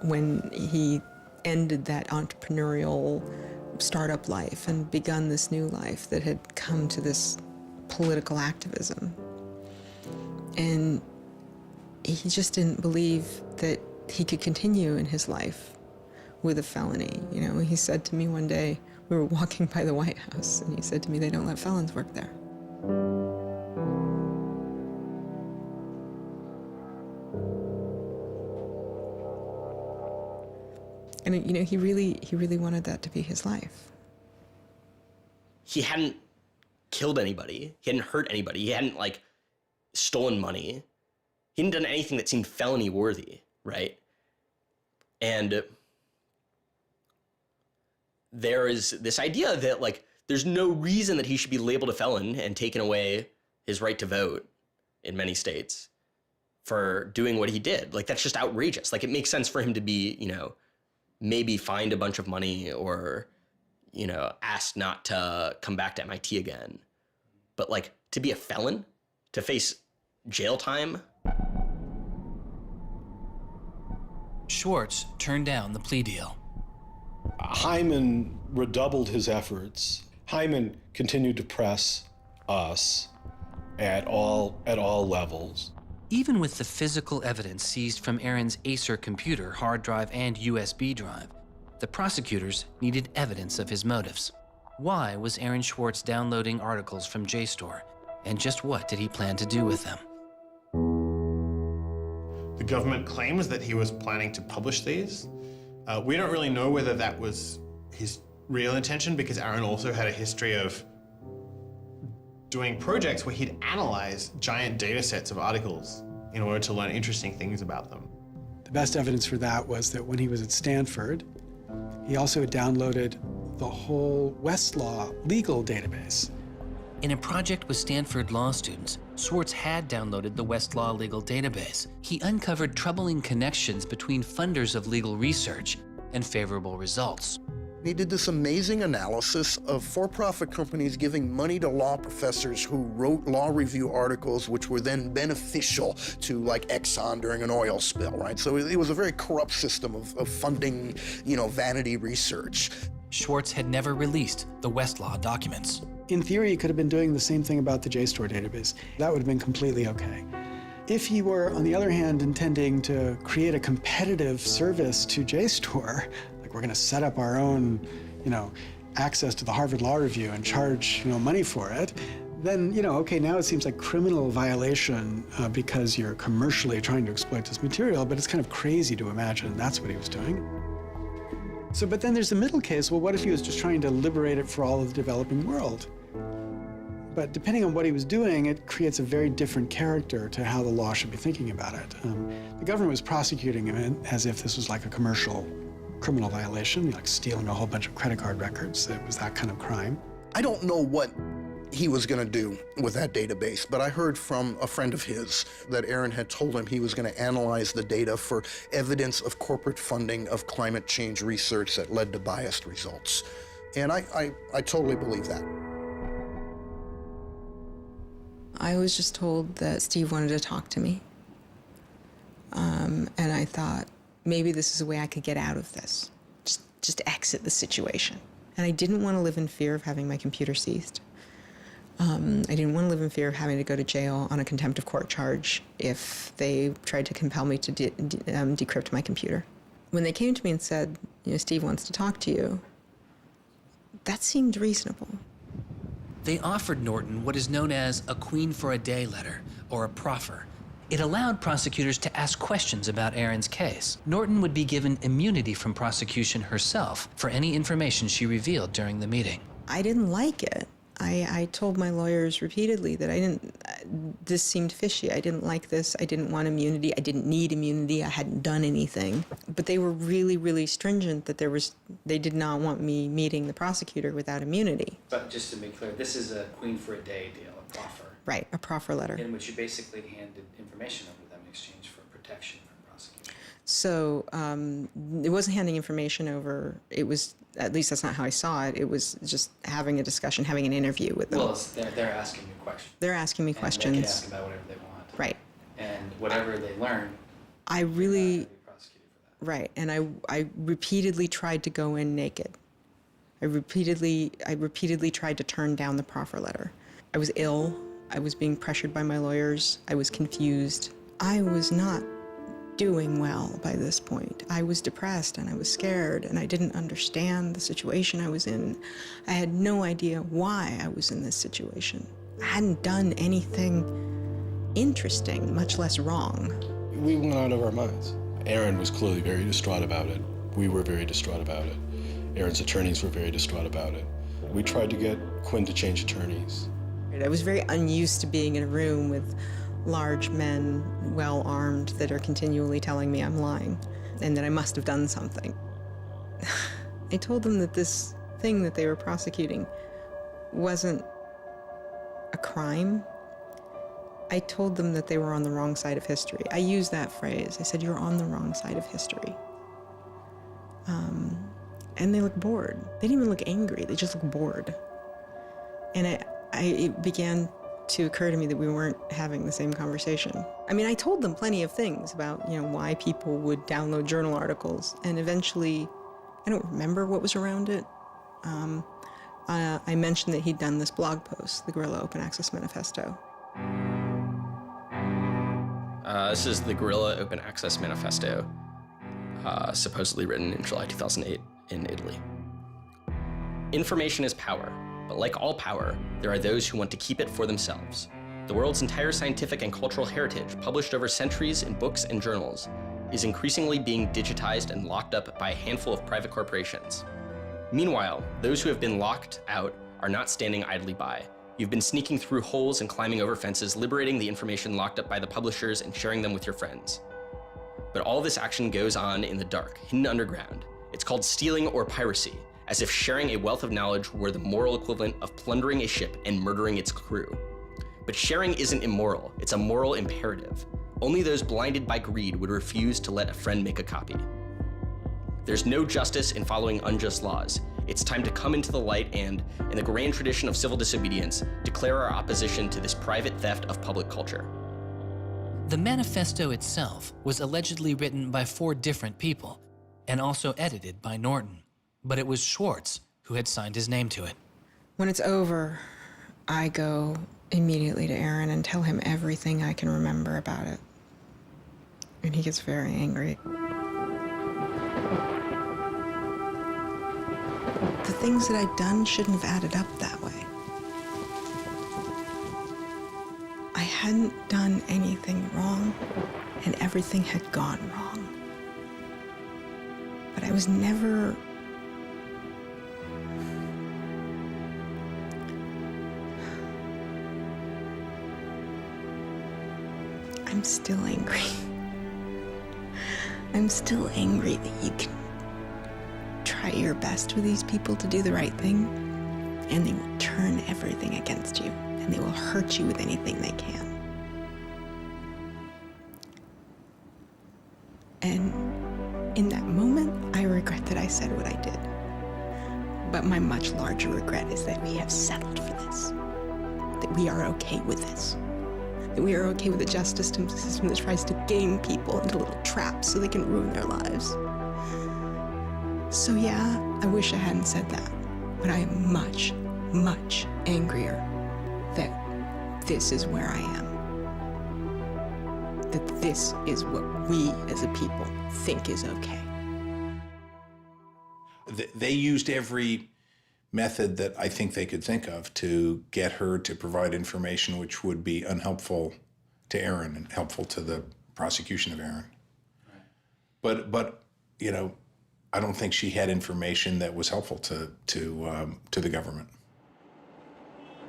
when he ended that entrepreneurial startup life and begun this new life that had come to this political activism. And he just didn't believe that he could continue in his life with a felony. You know, he said to me one day, we were walking by the White House, and he said to me, they don't let felons work there. And, you know, he really wanted that to be his life. He hadn't killed anybody. He hadn't hurt anybody. He hadn't, like, stolen money. He hadn't done anything that seemed felony worthy, right? And there is this idea that, like, there's no reason that he should be labeled a felon and taken away his right to vote in many states for doing what he did. Like, that's just outrageous. Like, it makes sense for him to be, you know, maybe fined a bunch of money or, you know, asked not to come back to MIT again. But, like, to be a felon, to face jail time. Swartz turned down the plea deal. Hyman redoubled his efforts. Hyman continued to press us at all levels. Even with the physical evidence seized from Aaron's Acer computer, hard drive, and USB drive, the prosecutors needed evidence of his motives. Why was Aaron Swartz downloading articles from JSTOR, and just what did he plan to do with them? The government claims that he was planning to publish these. We don't really know whether that was his real intention, because Aaron also had a history of doing projects where he'd analyze giant data sets of articles in order to learn interesting things about them. The best evidence for that was that when he was at Stanford, he also downloaded the whole Westlaw legal database. In a project with Stanford law students, Swartz had downloaded the Westlaw legal database. He uncovered troubling connections between funders of legal research and favorable results. He did this amazing analysis of for-profit companies giving money to law professors who wrote law review articles which were then beneficial to, like, Exxon during an oil spill, right? So it was a very corrupt system of funding, vanity research. Swartz had never released the Westlaw documents. In theory, he could have been doing the same thing about the JSTOR database. That would have been completely okay. If he were, on the other hand, intending to create a competitive service to JSTOR, we're going to set up our own, access to the Harvard Law Review and charge, money for it, then, okay, now it seems like criminal violation because you're commercially trying to exploit this material, but it's kind of crazy to imagine that's what he was doing. So, but then there's the middle case. Well, what if he was just trying to liberate it for all of the developing world? But depending on what he was doing, it creates a very different character to how the law should be thinking about it. The government was prosecuting him as if this was like a commercial criminal violation, like stealing a whole bunch of credit card records. It was that kind of crime. I don't know what he was going to do with that database, but I heard from a friend of his that Aaron had told him he was going to analyze the data for evidence of corporate funding of climate change research that led to biased results. And I totally believe that. I was just told that Steve wanted to talk to me. And I thought, maybe this is a way I could get out of this. Just exit the situation. And I didn't want to live in fear of having my computer seized. I didn't want to live in fear of having to go to jail on a contempt of court charge if they tried to compel me to decrypt my computer. When they came to me and said, Steve wants to talk to you, that seemed reasonable. They offered Norton what is known as a Queen for a Day letter, or a proffer. It allowed prosecutors to ask questions about Aaron's case. Norton would be given immunity from prosecution herself for any information she revealed during the meeting. I didn't like it. I told my lawyers repeatedly that this seemed fishy. I didn't like this. I didn't want immunity. I didn't need immunity. I hadn't done anything. But they were really, really stringent that they did not want me meeting the prosecutor without immunity. But just to be clear, this is a Queen for a Day deal, a proffer. Right, a proffer letter. In which you basically handed information over to them in exchange for protection from prosecution. So it wasn't handing information over. It was, at least that's not how I saw it. It was just having a discussion, having an interview with them. Well, they're asking you questions. They're asking me and questions. They can ask about whatever they want. Right. And whatever they learn, I really, right. And I repeatedly tried to go in naked. I repeatedly tried to turn down the proffer letter. I was ill. I was being pressured by my lawyers. I was confused. I was not doing well by this point. I was depressed and I was scared and I didn't understand the situation I was in. I had no idea why I was in this situation. I hadn't done anything interesting, much less wrong. We went out of our minds. Aaron was clearly very distraught about it. We were very distraught about it. Aaron's attorneys were very distraught about it. We tried to get Quinn to change attorneys. I was very unused to being in a room with large men, well-armed, that are continually telling me I'm lying and that I must have done something. I told them that this thing that they were prosecuting wasn't a crime. I told them that they were on the wrong side of history. I used that phrase. I said, you're on the wrong side of history. And they looked bored. They didn't even look angry. They just looked bored. And it began to occur to me that we weren't having the same conversation. I mean, I told them plenty of things about, why people would download journal articles, and eventually, I don't remember what was around it. I mentioned that he'd done this blog post, the Guerrilla Open Access Manifesto. This is the Guerrilla Open Access Manifesto, supposedly written in July 2008 in Italy. Information is power, but like all power, there are those who want to keep it for themselves. The world's entire scientific and cultural heritage, published over centuries in books and journals, is increasingly being digitized and locked up by a handful of private corporations. Meanwhile, those who have been locked out are not standing idly by. You've been sneaking through holes and climbing over fences, liberating the information locked up by the publishers and sharing them with your friends. But all this action goes on in the dark, hidden underground. It's called stealing or piracy, as if sharing a wealth of knowledge were the moral equivalent of plundering a ship and murdering its crew. But sharing isn't immoral, it's a moral imperative. Only those blinded by greed would refuse to let a friend make a copy. There's no justice in following unjust laws. it's time to come into the light and, in the grand tradition of civil disobedience, declare our opposition to this private theft of public culture. The manifesto itself was allegedly written by 4 different people and also edited by Norton, but it was Swartz who had signed his name to it. When it's over, I go immediately to Aaron and tell him everything I can remember about it. And he gets very angry. The things that I'd done shouldn't have added up that way. I hadn't done anything wrong, and everything had gone wrong. But I was never... I'm still angry. I'm still angry that you can try your best with these people to do the right thing, and they will turn everything against you, and they will hurt you with anything they can. And in that moment, I regret that I said what I did. But my much larger regret is that we have settled for this, that we are okay with this. That we are okay with a justice system that tries to game people into little traps so they can ruin their lives. So yeah, I wish I hadn't said that, but I am much, much angrier that this is where I am. That this is what we as a people think is okay. They used every method that I think they could think of to get her to provide information which would be unhelpful to Aaron and helpful to the prosecution of Aaron. Right. But you know, I don't think she had information that was helpful to the government.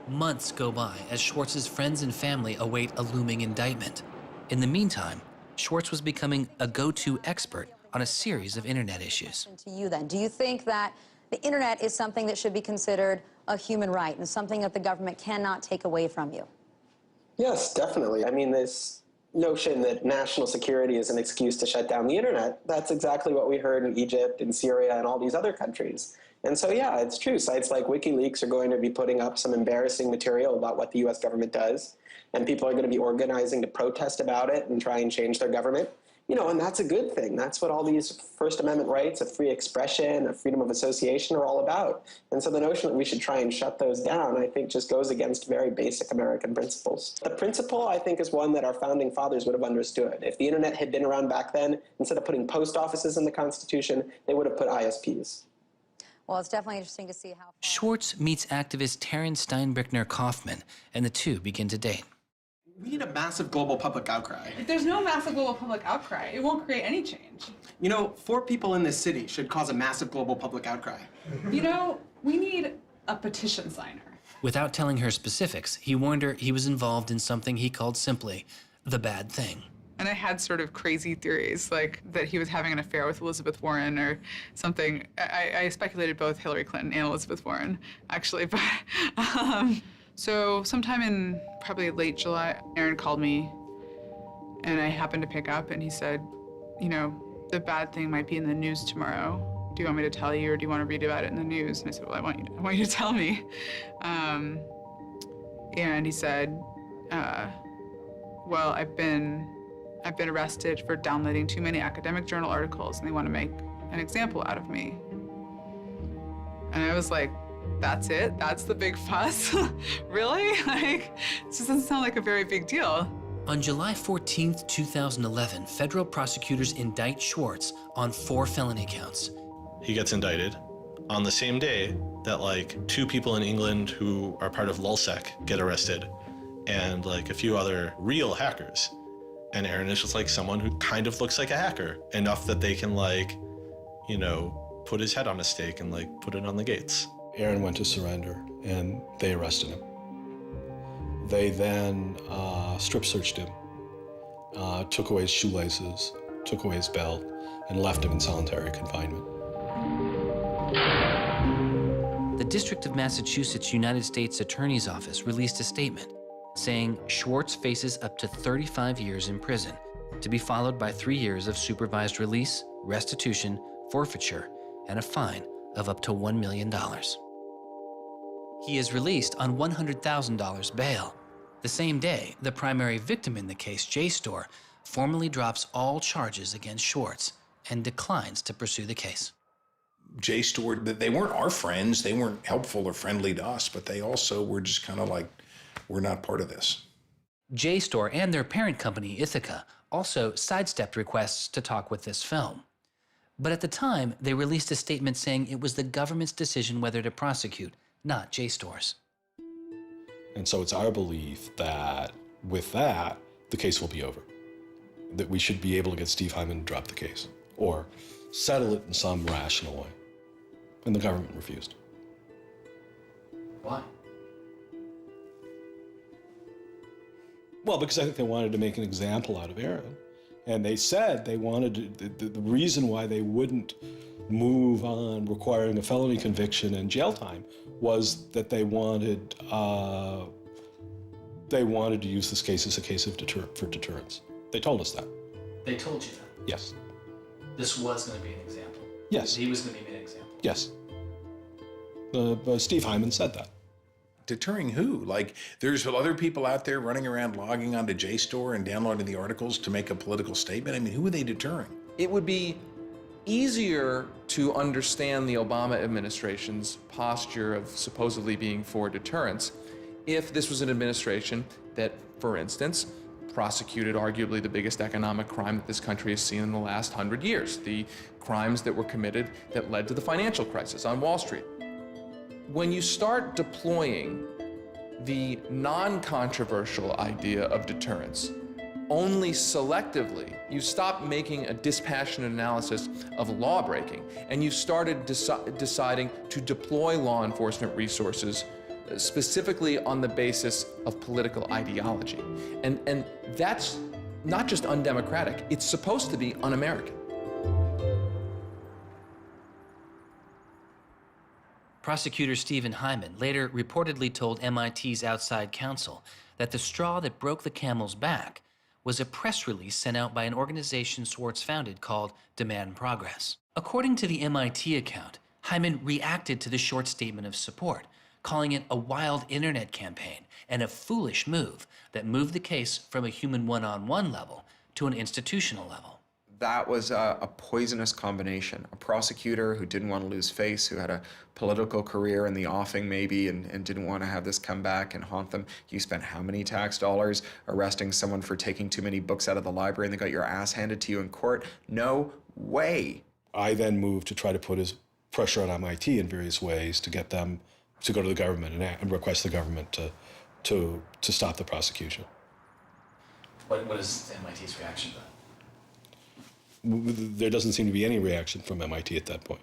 Months go by as Schwartz's friends and family await a looming indictment. In the meantime, Swartz was becoming a go-to expert on a series of internet issues. To you then, do you think that the internet is something that should be considered a human right and something that the government cannot take away from you? Yes, definitely. I mean, this notion that national security is an excuse to shut down the internet, that's exactly what we heard in Egypt and Syria and all these other countries. And so, yeah, it's true. Sites like WikiLeaks are going to be putting up some embarrassing material about what the U.S. government does, and people are going to be organizing to protest about it and try and change their government. You know, and that's a good thing. That's what all these First Amendment rights of free expression, of freedom of association are all about. And so the notion that we should try and shut those down, I think, just goes against very basic American principles. The principle, I think, is one that our founding fathers would have understood. If the internet had been around back then, instead of putting post offices in the Constitution, they would have put ISPs. Well, it's definitely interesting to see how... Swartz meets activist Taryn Steinbrickner Kaufman, and the two begin to date. We need a massive global public outcry. If there's no massive global public outcry, it won't create any change. You know, 4 people in this city should cause a massive global public outcry. You know, we need a petition signer. Without telling her specifics, he warned her he was involved in something he called simply the bad thing. And I had sort of crazy theories, like that he was having an affair with Elizabeth Warren or something. I speculated both Hillary Clinton and Elizabeth Warren, actually, but... So sometime in probably late July, Aaron called me, and I happened to pick up, and he said, you know, the bad thing might be in the news tomorrow. Do you want me to tell you, or do you want to read about it in the news? And I said, well, I want you to tell me. And he said, well, I've been arrested for downloading too many academic journal articles, and they want to make an example out of me. And I was like, that's it? That's the big fuss? Really? Like, this doesn't sound like a very big deal. On July 14th, 2011, federal prosecutors indict Swartz on 4 felony counts. He gets indicted on the same day that like 2 people in England who are part of LulzSec get arrested, and like a few other real hackers. And Aaron is just like someone who kind of looks like a hacker, enough that they can like, you know, put his head on a stake and like put it on the gates. Aaron went to surrender, and they arrested him. They then strip searched him, took away his shoelaces, took away his belt, and left him in solitary confinement. The District of Massachusetts United States Attorney's Office released a statement saying Swartz faces up to 35 years in prison, to be followed by 3 years of supervised release, restitution, forfeiture, and a fine of up to $1 million. He is released on $100,000 bail. The same day, the primary victim in the case, JSTOR, formally drops all charges against Swartz and declines to pursue the case. JSTOR, they weren't our friends, they weren't helpful or friendly to us, but they also were just kind of like, we're not part of this. JSTOR and their parent company, Ithaca, also sidestepped requests to talk with this film. But at the time, they released a statement saying it was the government's decision whether to prosecute, not JSTOR's. And so it's our belief that with that, the case will be over. That we should be able to get Steve Hyman to drop the case or settle it in some rational way. And the government refused. Why? Well, because I think they wanted to make an example out of Aaron. And they said they wanted to, the reason why they wouldn't move on requiring a felony conviction and jail time was that they wanted to use this case as a case of for deterrence. They told us that. They told you that? Yes. This was going to be an example? Yes. He was going to be an example? Yes. Steve Hyman said that. Deterring who? Like, there's other people out there running around logging onto JSTOR and downloading the articles to make a political statement? I mean, who are they deterring? It would be easier to understand the Obama administration's posture of supposedly being for deterrence if this was an administration that, for instance, prosecuted arguably the biggest economic crime that this country has seen in the last 100 years, the crimes that were committed that led to the financial crisis on Wall Street. When you start deploying the non-controversial idea of deterrence only selectively, you stop making a dispassionate analysis of lawbreaking, and you started deciding to deploy law enforcement resources specifically on the basis of political ideology. And that's not just undemocratic, it's supposed to be un-American. Prosecutor Stephen Hyman later reportedly told MIT's outside counsel that the straw that broke the camel's back was a press release sent out by an organization Swartz founded called Demand Progress. According to the MIT account, Hyman reacted to the short statement of support, calling it a wild internet campaign and a foolish move that moved the case from a human one-on-one level to an institutional level. That was a poisonous combination. A prosecutor who didn't want to lose face, who had a political career in the offing maybe, and didn't want to have this come back and haunt them. You spent how many tax dollars arresting someone for taking too many books out of the library and they got your ass handed to you in court? No way. I then moved to try to put pressure on MIT in various ways to get them to go to the government and request the government to stop the prosecution. What is MIT's reaction to that? There doesn't seem to be any reaction from MIT at that point.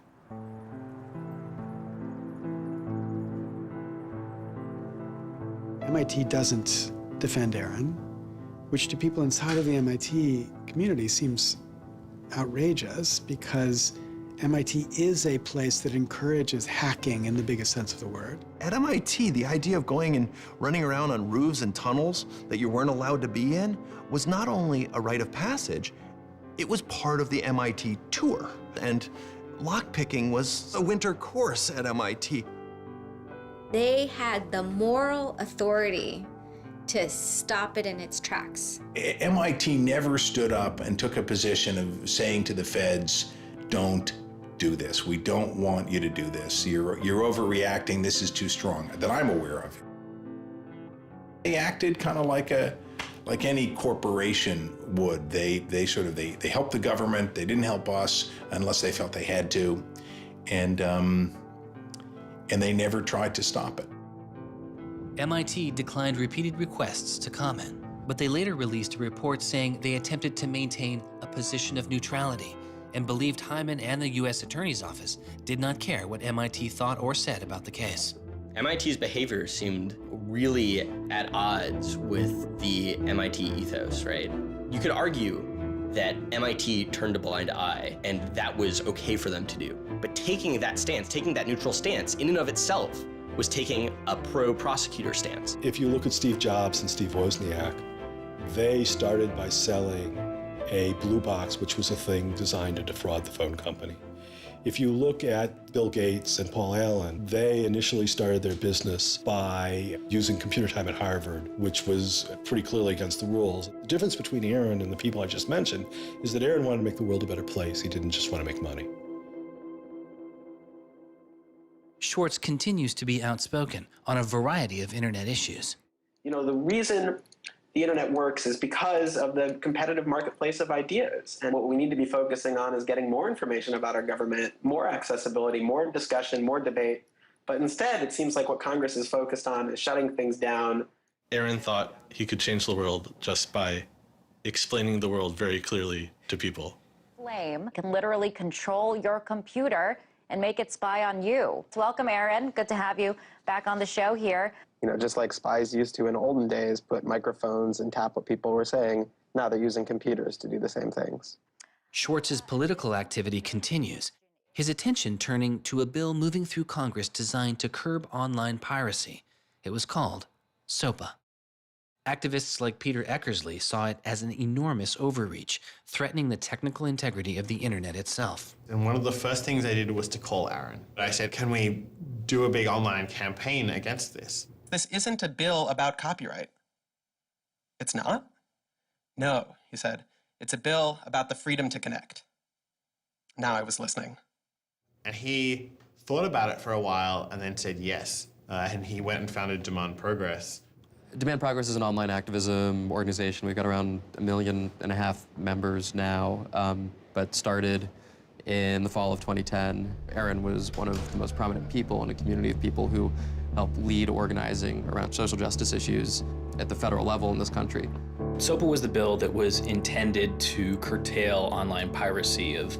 MIT doesn't defend Aaron, which to people inside of the MIT community seems outrageous because MIT is a place that encourages hacking in the biggest sense of the word. At MIT, the idea of going and running around on roofs and tunnels that you weren't allowed to be in was not only a rite of passage, it was part of the MIT tour. And lockpicking was a winter course at MIT. They had the moral authority to stop it in its tracks. MIT never stood up and took a position of saying to the feds, don't do this. We don't want you to do this. You're overreacting. This is too strong, that I'm aware of. They acted kind of like any corporation would. They helped the government. They didn't help us unless they felt they had to, and they never tried to stop it. MIT declined repeated requests to comment, but they later released a report saying they attempted to maintain a position of neutrality and believed Hyman and the U.S. Attorney's Office did not care what MIT thought or said about the case. MIT's behavior seemed really at odds with the MIT ethos, right? You could argue that MIT turned a blind eye and that was okay for them to do. But taking that stance, taking that neutral stance in and of itself was taking a pro-prosecutor stance. If you look at Steve Jobs and Steve Wozniak, they started by selling a blue box, which was a thing designed to defraud the phone company. If you look at Bill Gates and Paul Allen, they initially started their business by using computer time at Harvard, which was pretty clearly against the rules. The difference between Aaron and the people I just mentioned is that Aaron wanted to make the world a better place. He didn't just want to make money. Swartz continues to be outspoken on a variety of internet issues. You know, the reason the internet works is because of the competitive marketplace of ideas. And what we need to be focusing on is getting more information about our government, more accessibility, more discussion, more debate. But instead, it seems like what Congress is focused on is shutting things down. Aaron thought he could change the world just by explaining the world very clearly to people. Flame can literally control your computer and make it spy on you. Welcome, Aaron. Good to have you back on the show here. You know, just like spies used to in olden days put microphones and tap what people were saying, now they're using computers to do the same things. Schwartz's political activity continues, his attention turning to a bill moving through Congress designed to curb online piracy. It was called SOPA. Activists like Peter Eckersley saw it as an enormous overreach, threatening the technical integrity of the internet itself. And one of the first things I did was to call Aaron. I said, can we do a big online campaign against this? This isn't a bill about copyright. It's not? No, he said. It's a bill about the freedom to connect. Now I was listening. And he thought about it for a while and then said yes. And he went and founded Demand Progress. Demand Progress is an online activism organization. We've got around 1.5 million members now, but started in the fall of 2010. Aaron was one of the most prominent people in a community of people who helped lead organizing around social justice issues at the federal level in this country. SOPA was the bill that was intended to curtail online piracy of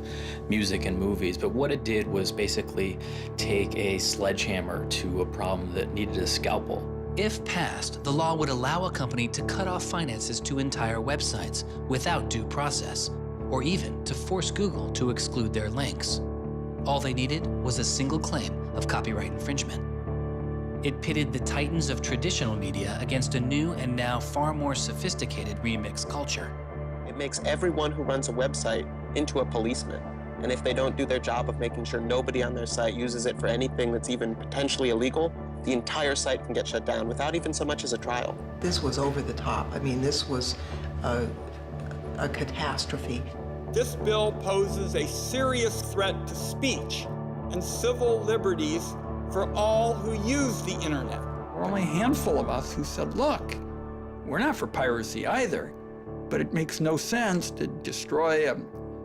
music and movies, but what it did was basically take a sledgehammer to a problem that needed a scalpel. If passed, the law would allow a company to cut off finances to entire websites without due process, or even to force Google to exclude their links. All they needed was a single claim of copyright infringement. It pitted the titans of traditional media against a new and now far more sophisticated remix culture. It makes everyone who runs a website into a policeman. And if they don't do their job of making sure nobody on their site uses it for anything that's even potentially illegal, the entire site can get shut down without even so much as a trial. This was over the top. I mean, this was a catastrophe. This bill poses a serious threat to speech and civil liberties for all who use the internet. There were only a handful of us who said, look, we're not for piracy either, but it makes no sense to destroy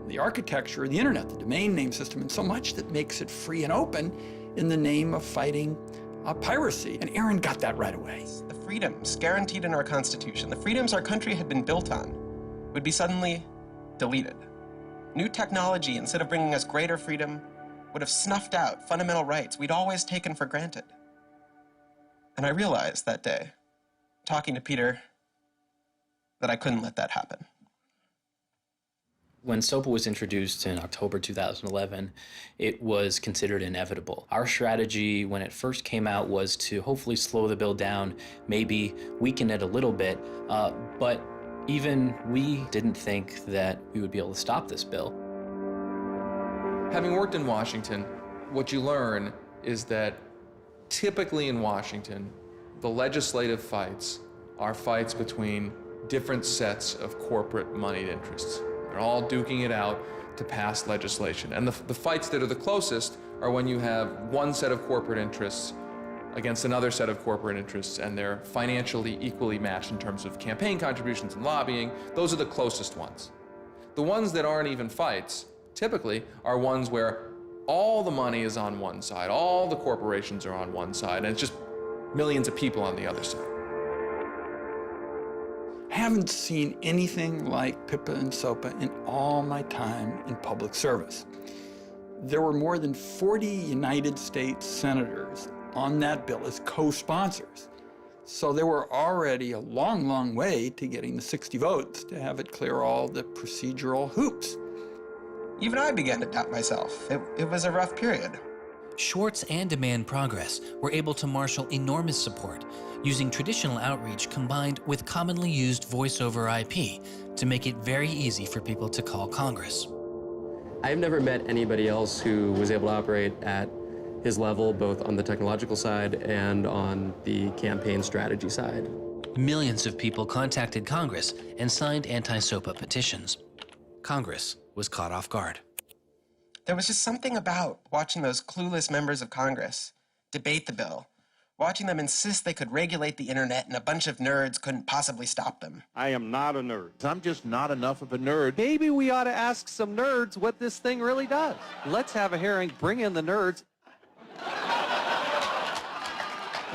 the architecture of the internet, the domain name system, and so much that makes it free and open in the name of fighting piracy. And Aaron got that right away. The freedoms guaranteed in our Constitution, the freedoms our country had been built on, would be suddenly deleted. New technology, instead of bringing us greater freedom, would have snuffed out fundamental rights we'd always taken for granted. And I realized that day, talking to Peter, that I couldn't let that happen. When SOPA was introduced in October 2011, it was considered inevitable. Our strategy when it first came out was to hopefully slow the bill down, maybe weaken it a little bit, but even we didn't think that we would be able to stop this bill. Having worked in Washington, what you learn is that typically in Washington, the legislative fights are fights between different sets of corporate moneyed interests. They're all duking it out to pass legislation. And the fights that are the closest are when you have one set of corporate interests against another set of corporate interests, and they're financially equally matched in terms of campaign contributions and lobbying. Those are the closest ones. The ones that aren't even fights, typically, are ones where all the money is on one side, all the corporations are on one side, and it's just millions of people on the other side. Haven't seen anything like PIPA and SOPA in all my time in public service. There were more than 40 United States senators on that bill as co-sponsors. So there were already a long, long way to getting the 60 votes to have it clear all the procedural hoops. Even I began to doubt myself. It was a rough period. Swartz and Demand Progress were able to marshal enormous support, using traditional outreach combined with commonly used voice over IP to make it very easy for people to call Congress. I've never met anybody else who was able to operate at his level, both on the technological side and on the campaign strategy side. Millions of people contacted Congress and signed anti-SOPA petitions. Congress was caught off guard. There was just something about watching those clueless members of Congress debate the bill, watching them insist they could regulate the internet and a bunch of nerds couldn't possibly stop them. I am not a nerd. I'm just not enough of a nerd. Maybe we ought to ask some nerds what this thing really does. Let's have a hearing, bring in the nerds.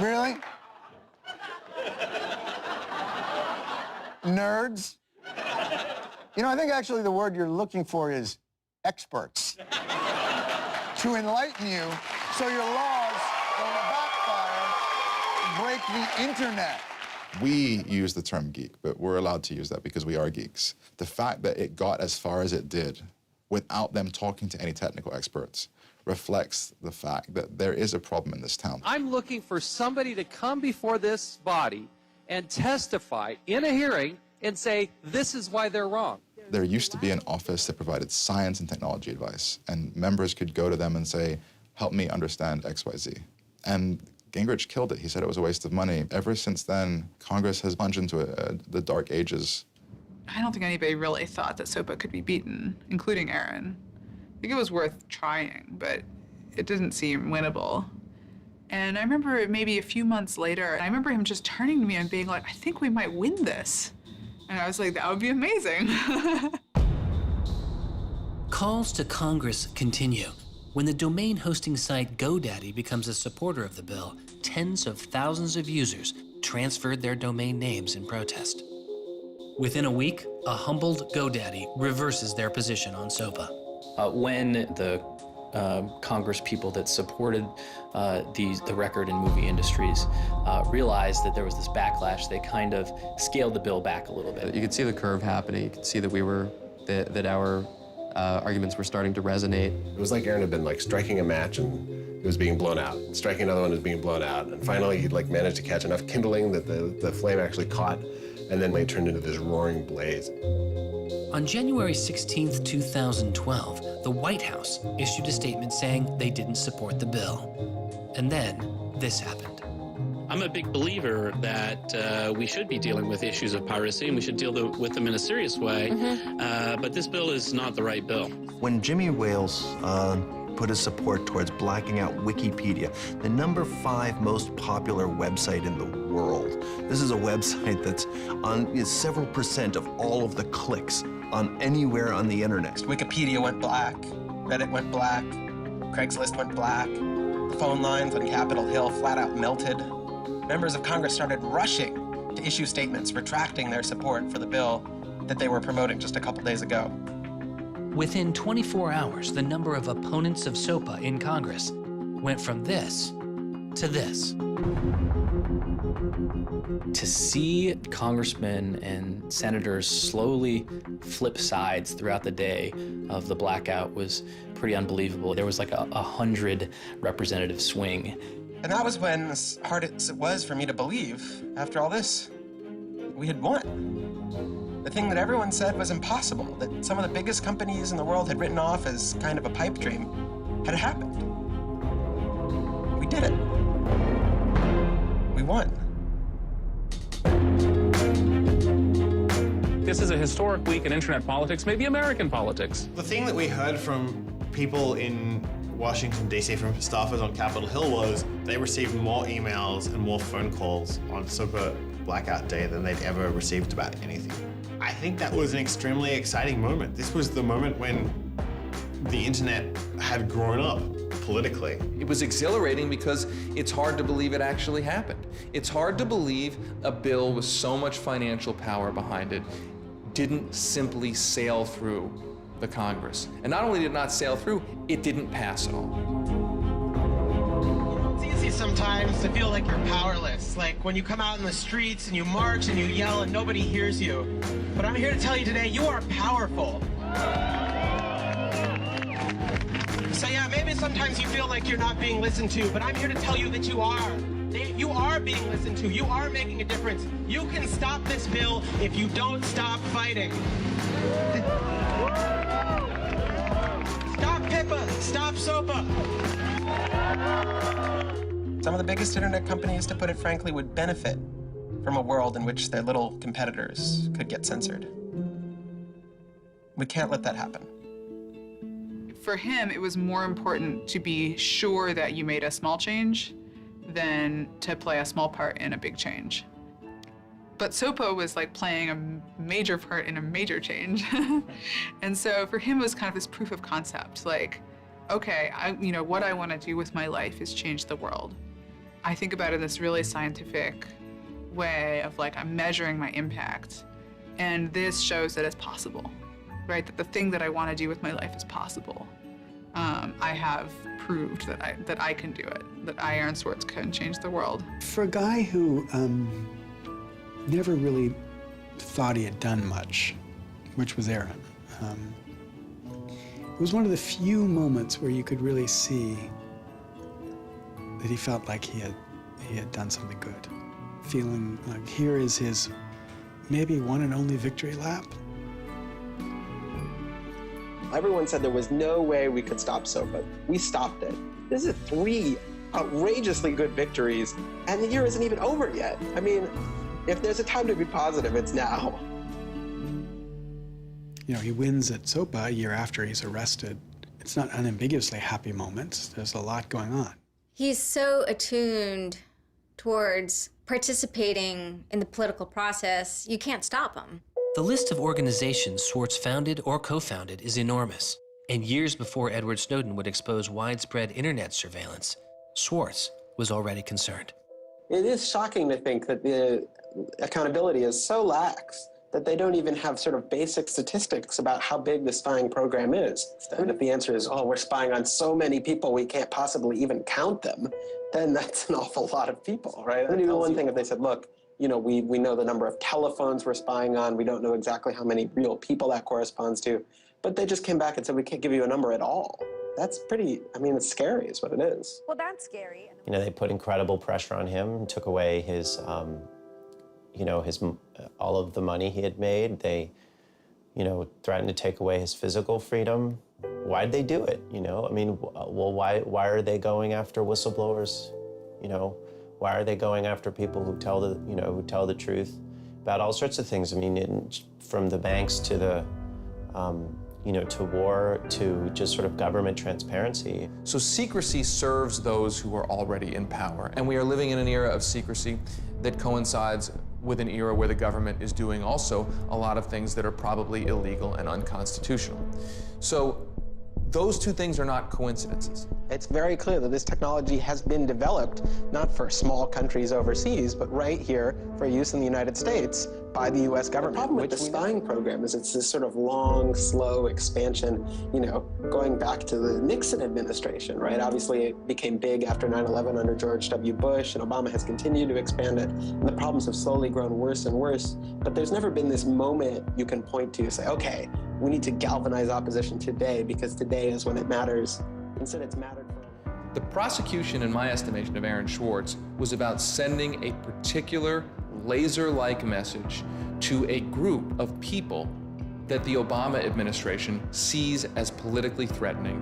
Really? Nerds? You know, I think actually the word you're looking for is experts. To enlighten you so your laws don't backfire, break the internet. We use the term geek, but we're allowed to use that because we are geeks. The fact that it got as far as it did without them talking to any technical experts reflects the fact that there is a problem in this town. I'm looking for somebody to come before this body and testify in a hearing and say, this is why they're wrong. There used to be an office that provided science and technology advice, and members could go to them and say, help me understand XYZ. And Gingrich killed it. He said it was a waste of money. Ever since then, Congress has plunged into the dark ages. I don't think anybody really thought that SOPA could be beaten, including Aaron. I think it was worth trying, but it didn't seem winnable. And I remember maybe a few months later, I remember him just turning to me and being like, I think we might win this. And I was like, that would be amazing. Calls to Congress continue. When the domain hosting site GoDaddy becomes a supporter of the bill, tens of thousands of users transferred their domain names in protest. Within a week, a humbled GoDaddy reverses their position on SOPA. When the Congress people that supported the record and movie industries realized that there was this backlash, they kind of scaled the bill back a little bit. You could see the curve happening. You could see that that our arguments were starting to resonate. It was like Aaron had been striking a match and it was being blown out. Striking another one was being blown out. And finally he'd managed to catch enough kindling that the flame actually caught, and then it turned into this roaring blaze. On January 16th, 2012, the White House issued a statement saying they didn't support the bill. And then this happened. I'm a big believer that we should be dealing with issues of piracy and we should deal with them in a serious way. But this bill is not the right bill. When Jimmy Wales put his support towards blacking out Wikipedia, the #5 most popular website in the world. This is a website that's on several % of all of the clicks on anywhere on the internet. Wikipedia went black, Reddit went black, Craigslist went black, the phone lines on Capitol Hill flat out melted. Members of Congress started rushing to issue statements retracting their support for the bill that they were promoting just a couple days ago. Within 24 hours, the number of opponents of SOPA in Congress went from this to this. To see congressmen and senators slowly flip sides throughout the day of the blackout was pretty unbelievable. There was like a 100 representative swing. And that was when, as hard as it was for me to believe, after all this, we had won. The thing that everyone said was impossible, that some of the biggest companies in the world had written off as kind of a pipe dream, had happened. We did it. We won. This is a historic week in internet politics, maybe American politics. The thing that we heard from people in Washington, D.C., from staffers on Capitol Hill was they received more emails and more phone calls on SOPA blackout day than they'd ever received about anything. I think that was an extremely exciting moment. This was the moment when the internet had grown up politically. It was exhilarating because it's hard to believe it actually happened. It's hard to believe a bill with so much financial power behind it didn't simply sail through the Congress. And not only did it not sail through, it didn't pass at all. It's easy sometimes to feel like you're powerless, like when you come out in the streets and you march and you yell and nobody hears you. But I'm here to tell you today, you are powerful. So yeah, maybe sometimes you feel like you're not being listened to, but I'm here to tell you that you are. You are being listened to. You are making a difference. You can stop this bill if you don't stop fighting. SOPA! Stop SOPA! Some of the biggest internet companies, to put it frankly, would benefit from a world in which their little competitors could get censored. We can't let that happen. For him, it was more important to be sure that you made a small change than to play a small part in a big change. But SOPA was like playing a major part in a major change. And so for him, it was kind of this proof of concept, like, okay, what I want to do with my life is change the world. I think about it in this really scientific way of like, I'm measuring my impact. And this shows that it's possible, right? That the thing that I want to do with my life is possible. I have proved that I can do it, that I, Aaron Swartz, can change the world. For a guy who never really thought he had done much, which was Aaron, it was one of the few moments where you could really see that he felt like he had done something good. Feeling like here is his maybe one and only victory lap. Everyone said there was no way we could stop SOPA. We stopped it. This is 3 outrageously good victories, and the year isn't even over yet. I mean, if there's a time to be positive, it's now. You know, he wins at SOPA a year after he's arrested. It's not unambiguously happy moments. There's a lot going on. He's so attuned towards participating in the political process, you can't stop him. The list of organizations Swartz founded or co-founded is enormous. And years before Edward Snowden would expose widespread internet surveillance, Swartz was already concerned. It is shocking to think that the accountability is so lax that they don't even have sort of basic statistics about how big the spying program is. And if the answer is, oh, we're spying on so many people we can't possibly even count them, then that's an awful lot of people, right? It would be one thing if they said, look, you know, we know the number of telephones we're spying on, we don't know exactly how many real people that corresponds to, but they just came back and said, we can't give you a number at all. That's pretty, I mean, it's scary is what it is. Well, that's scary. You know, they put incredible pressure on him and took away his, you know, all of the money he had made. They, you know, threatened to take away his physical freedom. Why'd they do it, you know? I mean, well, why are they going after whistleblowers, you know? Why are they going after people who tell the truth about all sorts of things? I mean, from the banks to the, you know, to war, to just sort of government transparency. So secrecy serves those who are already in power. And we are living in an era of secrecy that coincides with an era where the government is doing also a lot of things that are probably illegal and unconstitutional. So those two things are not coincidences. It's very clear that this technology has been developed not for small countries overseas, but right here for use in the United States by the U.S. government. The problem with the spying program is it's this sort of long, slow expansion, you know, going back to the Nixon administration, right? Obviously, it became big after 9/11 under George W. Bush, and Obama has continued to expand it, and the problems have slowly grown worse and worse. But there's never been this moment you can point to, say, okay, we need to galvanize opposition today because today is when it matters. Instead, it's mattered for. The prosecution, in my estimation, of Aaron Swartz was about sending a particular laser-like message to a group of people that the Obama administration sees as politically threatening.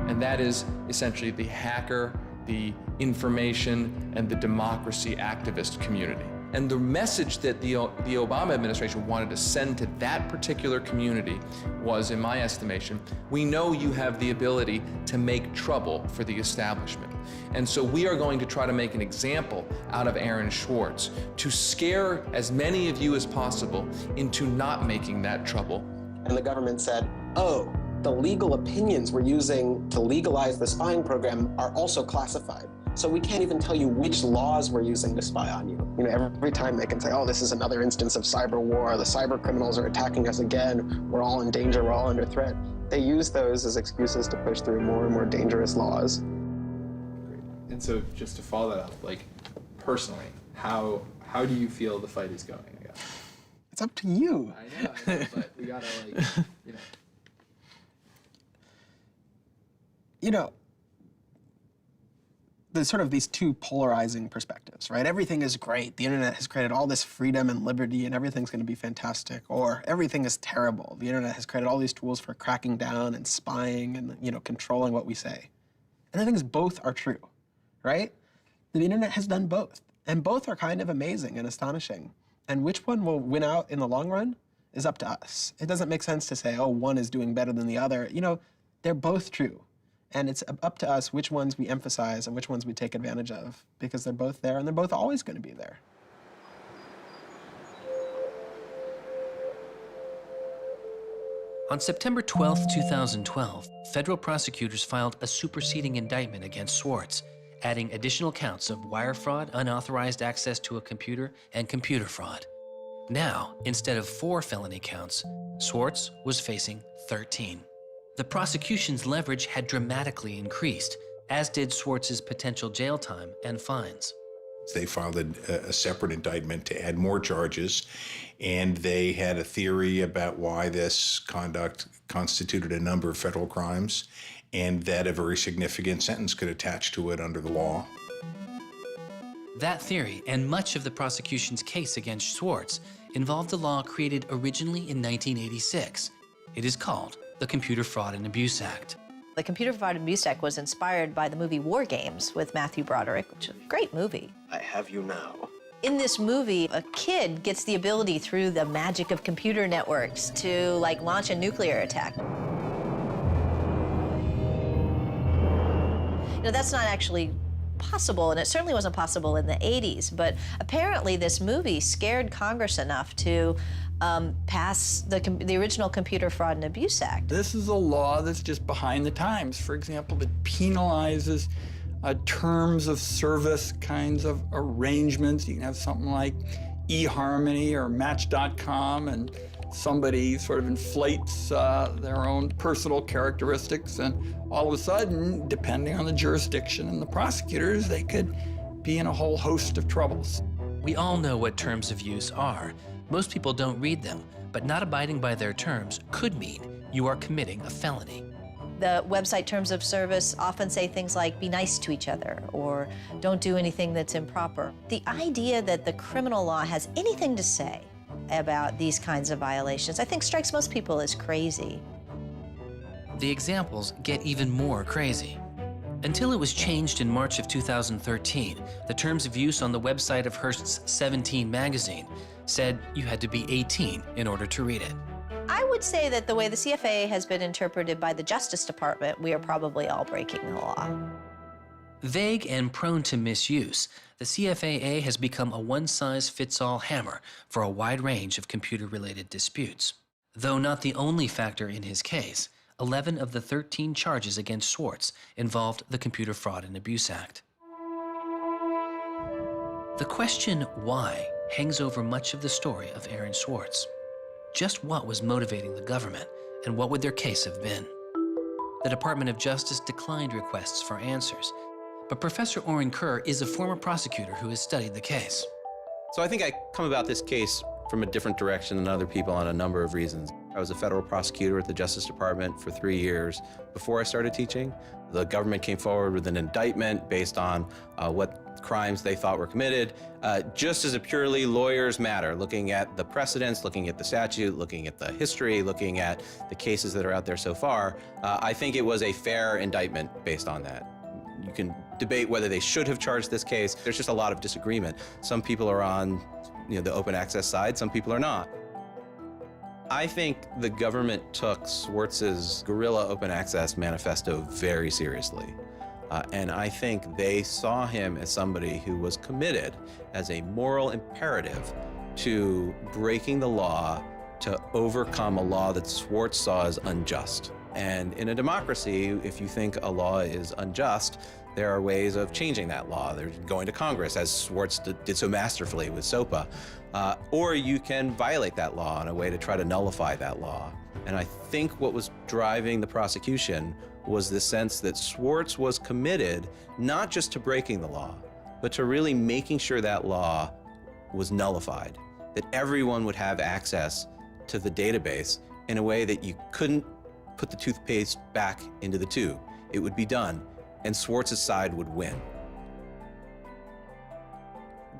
And that is essentially the hacker, the information, and the democracy activist community. And the message that the Obama administration wanted to send to that particular community was, in my estimation, we know you have the ability to make trouble for the establishment. And so we are going to try to make an example out of Aaron Swartz to scare as many of you as possible into not making that trouble. And the government said, oh, the legal opinions we're using to legalize the spying program are also classified. So we can't even tell you which laws we're using to spy on you. You know, every time they can say, oh, this is another instance of cyber war, the cyber criminals are attacking us again, we're all in danger, we're all under threat. They use those as excuses to push through more and more dangerous laws. And so just to follow that up, like personally, how do you feel the fight is going, I guess? It's up to you. I know, but we gotta like, you know. You know, there's sort of these two polarizing perspectives, right? Everything is great. The internet has created all this freedom and liberty, and everything's going to be fantastic. Or everything is terrible. The internet has created all these tools for cracking down and spying and, you know, controlling what we say. And I think both are true, right? The internet has done both, and both are kind of amazing and astonishing. And which one will win out in the long run is up to us. It doesn't make sense to say, oh, one is doing better than the other. You know, they're both true. And it's up to us which ones we emphasize and which ones we take advantage of, because they're both there and they're both always going to be there. On September 12, 2012, federal prosecutors filed a superseding indictment against Swartz, adding additional counts of wire fraud, unauthorized access to a computer, and computer fraud. Now, instead of 4 felony counts, Swartz was facing 13. The prosecution's leverage had dramatically increased, as did Swartz's potential jail time and fines. They filed a separate indictment to add more charges, and they had a theory about why this conduct constituted a number of federal crimes, and that a very significant sentence could attach to it under the law. That theory, and much of the prosecution's case against Swartz, involved a law created originally in 1986. It is called the Computer Fraud and Abuse Act. The Computer Fraud and Abuse Act was inspired by the movie War Games with Matthew Broderick, which is a great movie. I have you now. In this movie, a kid gets the ability through the magic of computer networks to launch a nuclear attack. You know, that's not actually possible, and it certainly wasn't possible in the 80s, but apparently this movie scared Congress enough to pass the original Computer Fraud and Abuse Act. This is a law that's just behind the times. For example, that penalizes terms of service kinds of arrangements. You can have something like eHarmony or Match.com, and somebody sort of inflates their own personal characteristics, and all of a sudden, depending on the jurisdiction and the prosecutors, they could be in a whole host of troubles. We all know what terms of use are. Most people don't read them, but not abiding by their terms could mean you are committing a felony. The website terms of service often say things like, be nice to each other, or don't do anything that's improper. The idea that the criminal law has anything to say about these kinds of violations, I think strikes most people as crazy. The examples get even more crazy. Until it was changed in March of 2013, the terms of use on the website of Hearst's 17 magazine said you had to be 18 in order to read it. I would say that the way the CFA has been interpreted by the Justice Department, we are probably all breaking the law. Vague and prone to misuse, the CFAA has become a one-size-fits-all hammer for a wide range of computer-related disputes. Though not the only factor in his case, 11 of the 13 charges against Swartz involved the Computer Fraud and Abuse Act. The question why hangs over much of the story of Aaron Swartz. Just what was motivating the government, and what would their case have been? The Department of Justice declined requests for answers, but Professor Oren Kerr is a former prosecutor who has studied the case. So I think I come about this case from a different direction than other people on a number of reasons. I was a federal prosecutor at the Justice Department for 3 years before I started teaching. The government came forward with an indictment based on what crimes they thought were committed, just as a purely lawyers matter, looking at the precedents, looking at the statute, looking at the history, looking at the cases that are out there so far. I think it was a fair indictment based on that. You can debate whether they should have charged this case. There's just a lot of disagreement. Some people are on the open access side, some people are not. I think the government took Swartz's guerrilla open access manifesto very seriously. And I think they saw him as somebody who was committed as a moral imperative to breaking the law to overcome a law that Swartz saw as unjust. And in a democracy, if you think a law is unjust, there are ways of changing that law. There's going to Congress, as Swartz did so masterfully with SOPA. Or you can violate that law in a way to try to nullify that law. And I think what was driving the prosecution was the sense that Swartz was committed not just to breaking the law, but to really making sure that law was nullified, that everyone would have access to the database in a way that you couldn't put the toothpaste back into the tube. It would be done, and Swartz's side would win.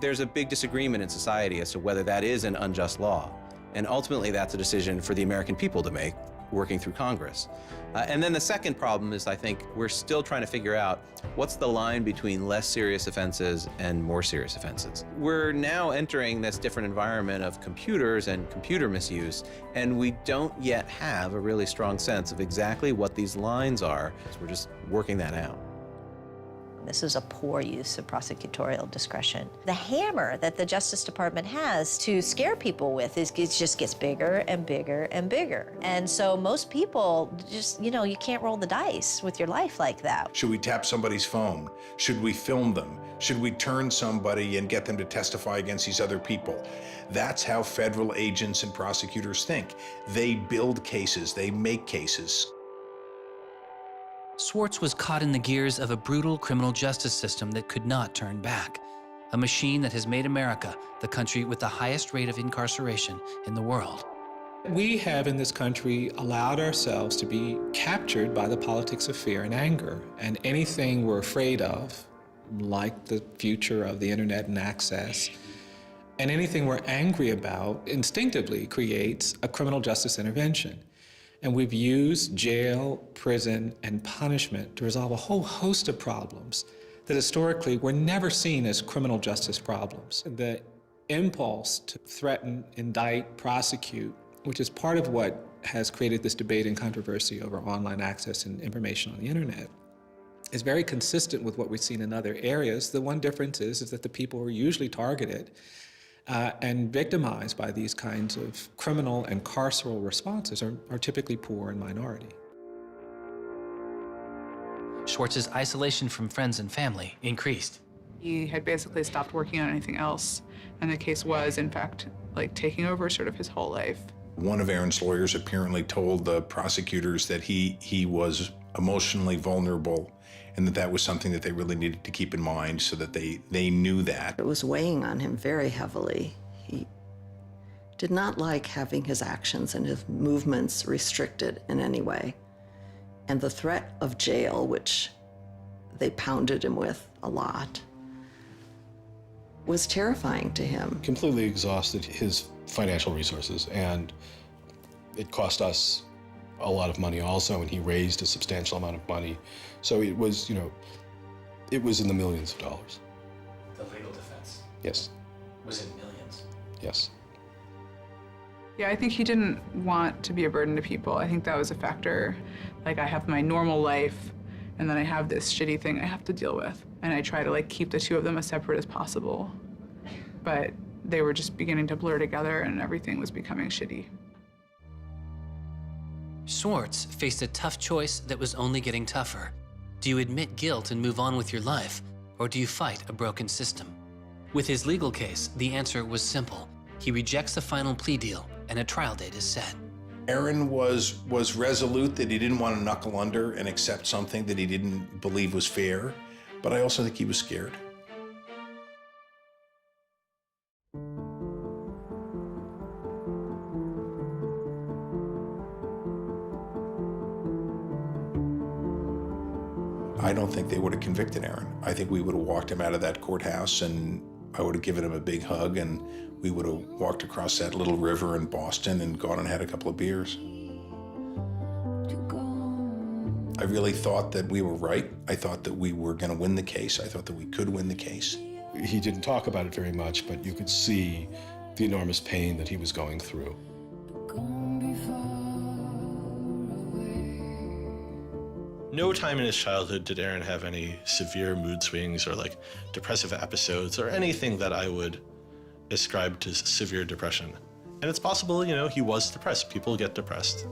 There's a big disagreement in society as to whether that is an unjust law. And ultimately, that's a decision for the American people to make, working through Congress. And then the second problem is, I think, we're still trying to figure out what's the line between less serious offenses and more serious offenses. We're now entering this different environment of computers and computer misuse, and we don't yet have a really strong sense of exactly what these lines are. So we're just working that out. This is a poor use of prosecutorial discretion. The hammer that the Justice Department has to scare people with it just gets bigger and bigger and bigger. And so most people just, you can't roll the dice with your life like that. Should we tap somebody's phone? Should we film them? Should we turn somebody and get them to testify against these other people? That's how federal agents and prosecutors think. They build cases, they make cases. Swartz was caught in the gears of a brutal criminal justice system that could not turn back. A machine that has made America the country with the highest rate of incarceration in the world. We have in this country allowed ourselves to be captured by the politics of fear and anger. And anything we're afraid of, like the future of the internet and access, and anything we're angry about instinctively creates a criminal justice intervention. And we've used jail, prison, and punishment to resolve a whole host of problems that historically were never seen as criminal justice problems. The impulse to threaten, indict, prosecute, which is part of what has created this debate and controversy over online access and information on the internet, is very consistent with what we've seen in other areas. The one difference is that the people who are usually targeted and victimized by these kinds of criminal and carceral responses are typically poor and minority. Swartz's isolation from friends and family increased. He had basically stopped working on anything else, and the case was, in fact, taking over sort of his whole life. One of Aaron's lawyers apparently told the prosecutors that he was emotionally vulnerable, and that was something that they really needed to keep in mind so that they knew that. It was weighing on him very heavily. He did not like having his actions and his movements restricted in any way. And the threat of jail, which they pounded him with a lot, was terrifying to him. Completely exhausted his financial resources, and it cost us a lot of money also, and he raised a substantial amount of money. So it was, it was in the millions of dollars. The legal defense? Yes. Was in millions? Yes. Yeah, I think he didn't want to be a burden to people. I think that was a factor. I have my normal life, and then I have this shitty thing I have to deal with. And I try to keep the two of them as separate as possible. But they were just beginning to blur together, and everything was becoming shitty. Swartz faced a tough choice that was only getting tougher. Do you admit guilt and move on with your life, or do you fight a broken system? With his legal case, the answer was simple. He rejects the final plea deal, and a trial date is set. Aaron was resolute that he didn't want to knuckle under and accept something that he didn't believe was fair, but I also think he was scared. I don't think they would have convicted Aaron. I think we would have walked him out of that courthouse, and I would have given him a big hug, and we would have walked across that little river in Boston and gone and had a couple of beers. I really thought that we were right. I thought that we were going to win the case. I thought that we could win the case. He didn't talk about it very much, but you could see the enormous pain that he was going through. No time in his childhood did Aaron have any severe mood swings or depressive episodes or anything that I would ascribe to severe depression. And it's possible, he was depressed. People get depressed.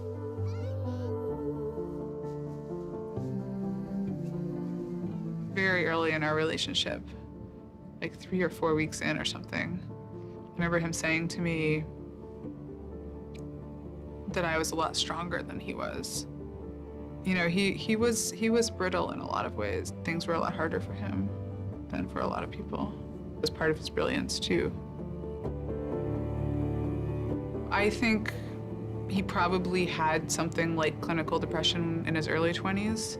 Very early in our relationship, 3 or 4 weeks in or something, I remember him saying to me that I was a lot stronger than he was. He was brittle in a lot of ways. Things were a lot harder for him than for a lot of people. It was part of his brilliance, too. I think he probably had something like clinical depression in his early 20s.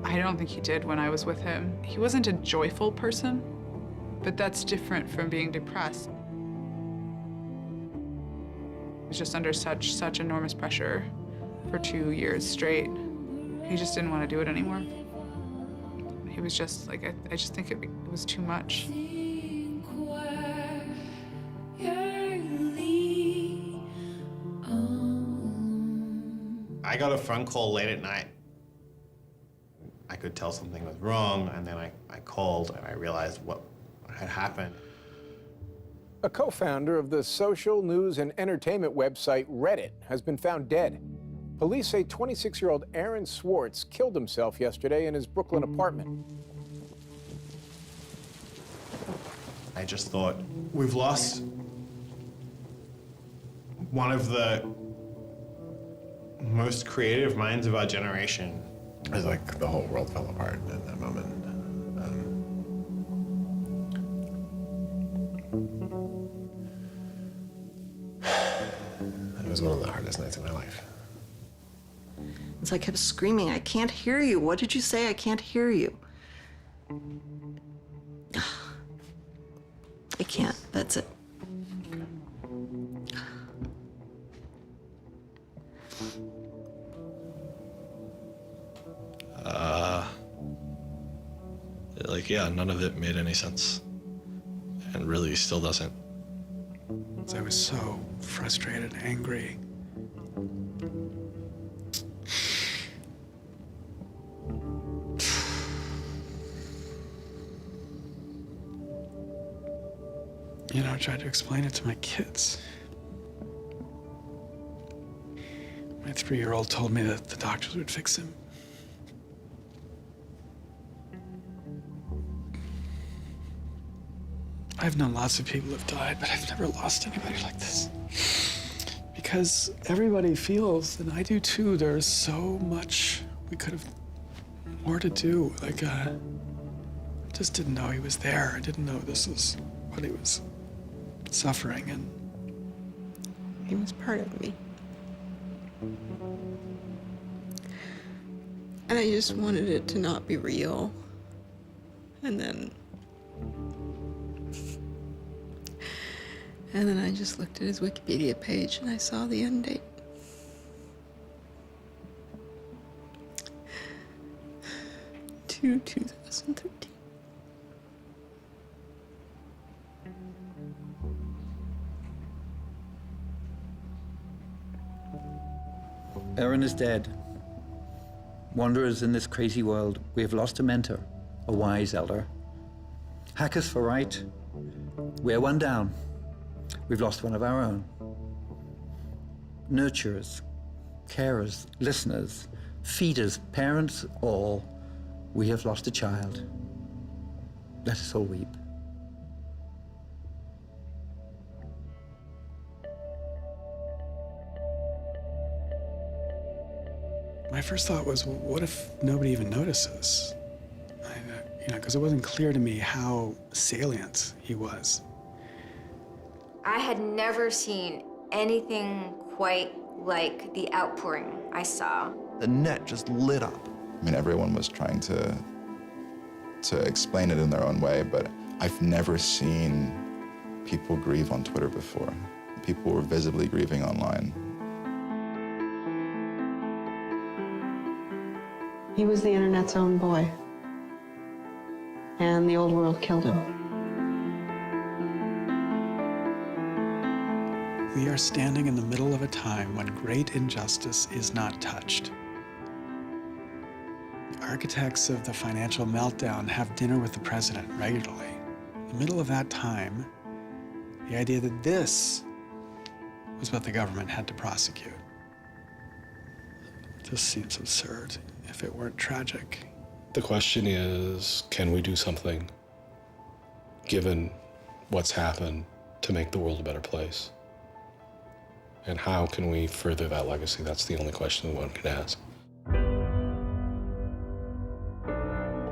I don't think he did when I was with him. He wasn't a joyful person. But that's different from being depressed. He was just under such enormous pressure for 2 years straight. He just didn't want to do it anymore. He was just like, I just think it was too much. I got a phone call late at night. I could tell something was wrong, and then I called and I realized what had happened. A co-founder of the social news and entertainment website Reddit has been found dead. Police say 26-year-old Aaron Swartz killed himself yesterday in his Brooklyn apartment. I just thought, we've lost one of the most creative minds of our generation. It was like the whole world fell apart at that moment. It was one of the hardest nights of my life. So I kept screaming, I can't hear you. What did you say? I can't hear you. I can't, that's it. Like, yeah, none of it made any sense. And really still doesn't. I was so frustrated, angry. You know, I tried to explain it to my kids. My 3-year-old told me that the doctors would fix him. I've known lots of people who've died, but I've never lost anybody like this. Because everybody feels, and I do too, there's so much we could have more to do. Like, I just didn't know he was there. I didn't know this was what he was suffering, and he was part of me. And I just wanted it to not be real. And then I just looked at his Wikipedia page and I saw the end date. To 2013. Aaron is dead. Wanderers in this crazy world, we have lost a mentor, a wise elder. Hackers for right, we're one down. We've lost one of our own. Nurturers, carers, listeners, feeders, parents, all, we have lost a child. Let us all weep. my first thought was, well, what if nobody even notices? You know, because it wasn't clear to me how salient he was. I had never seen anything quite like the outpouring I saw. The net just lit up. I mean, everyone was trying to explain it in their own way, but I've never seen people grieve on Twitter before. People were visibly grieving online. He was the internet's own boy, and the old world killed him. We are standing in the middle of a time when great injustice is not touched. Architects of the financial meltdown have dinner with the president regularly. In the middle of that time, the idea that this was what the government had to prosecute just seems absurd if it weren't tragic. The question is, can we do something, given what's happened, to make the world a better place? And how can we further that legacy? That's the only question one can ask.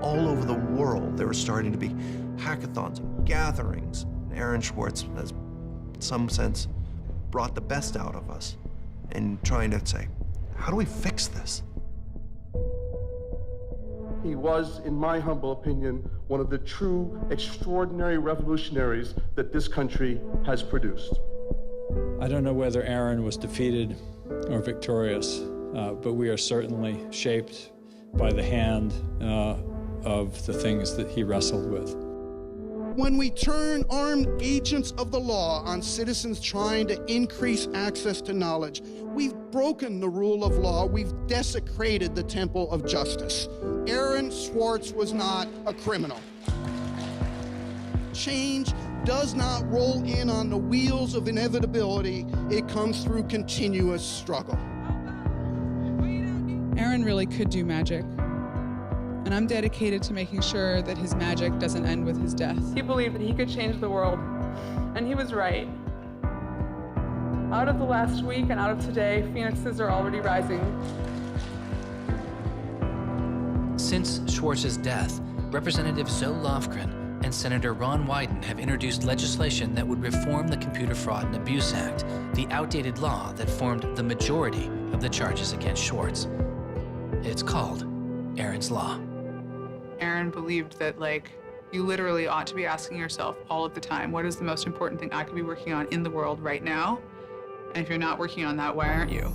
All over the world, there were starting to be hackathons and gatherings. Aaron Swartz has, in some sense, brought the best out of us in trying to say, how do we fix this? He was, in my humble opinion, one of the true extraordinary revolutionaries that this country has produced. I don't know whether Aaron was defeated or victorious, but we are certainly shaped by the hand of the things that he wrestled with. When we turn armed agents of the law on citizens trying to increase access to knowledge, we've broken the rule of law. We've desecrated the temple of justice. Aaron Swartz was not a criminal. Change does not roll in on the wheels of inevitability. It comes through continuous struggle. Aaron really could do magic. And I'm dedicated to making sure that his magic doesn't end with his death. He believed that he could change the world, and he was right. Out of the last week and out of today, phoenixes are already rising. Since Swartz's death, Representative Zoe Lofgren and Senator Ron Wyden have introduced legislation that would reform the Computer Fraud and Abuse Act, the outdated law that formed the majority of the charges against Swartz. It's called Aaron's Law. Aaron believed that, you literally ought to be asking yourself all of the time, what is the most important thing I could be working on in the world right now? And if you're not working on that, why aren't you?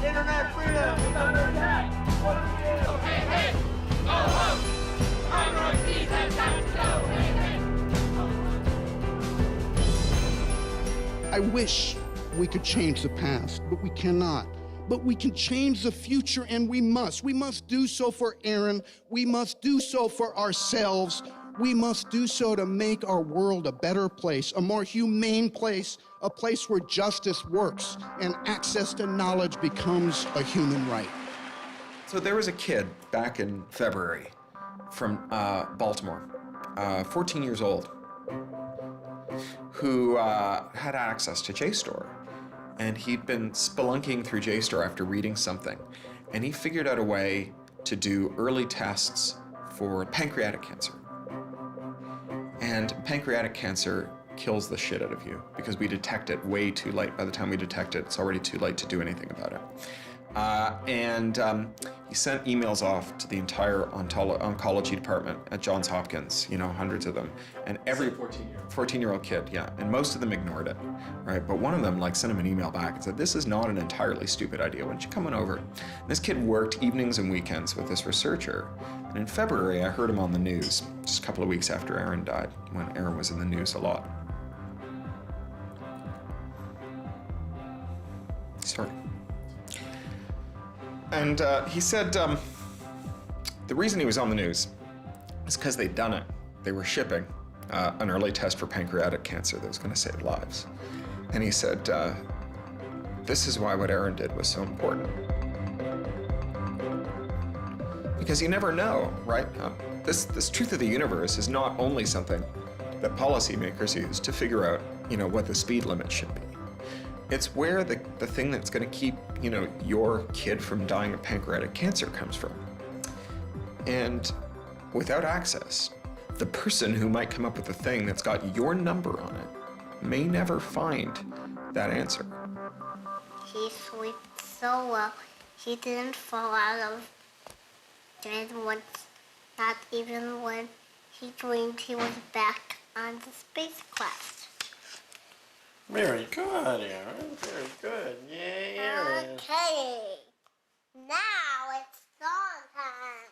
Internet freedom is under attack. What do we do? Hey, hey, go home. Our Northeast has got to go. Hey, hey. I wish we could change the past, but we cannot. But we can change the future, and we must. We must do so for Aaron. We must do so for ourselves. We must do so to make our world a better place, a more humane place, a place where justice works and access to knowledge becomes a human right. So there was a kid back in February from Baltimore, 14 years old, who had access to JSTOR. And he'd been spelunking through JSTOR after reading something. And he figured out a way to do early tests for pancreatic cancer. And pancreatic cancer kills the shit out of you because we detect it way too late. By the time we detect it, it's already too late to do anything about it. He sent emails off to the entire oncology department at Johns Hopkins, hundreds of them. And every 14-year-old kid, yeah. And most of them ignored it, right? But one of them sent him an email back and said, this is not an entirely stupid idea. Why don't you come on over? And this kid worked evenings and weekends with this researcher. And in February, I heard him on the news, just a couple of weeks after Aaron died, when Aaron was in the news a lot. Sorry. And he said the reason he was on the news is because they'd done it. They were shipping an early test for pancreatic cancer that was going to save lives. And he said, this is why what Aaron did was so important. Because you never know, right? This truth of the universe is not only something that policymakers use to figure out, what the speed limit should be. It's where the thing that's going to keep, your kid from dying of pancreatic cancer comes from. And without access, the person who might come up with the thing that's got your number on it may never find that answer. He slept so well, he didn't fall out of bed once, not even when he dreamed he was back on the spacecraft. Very good, Aaron. Very good. Yay, Aaron. Okay. Now it's song time.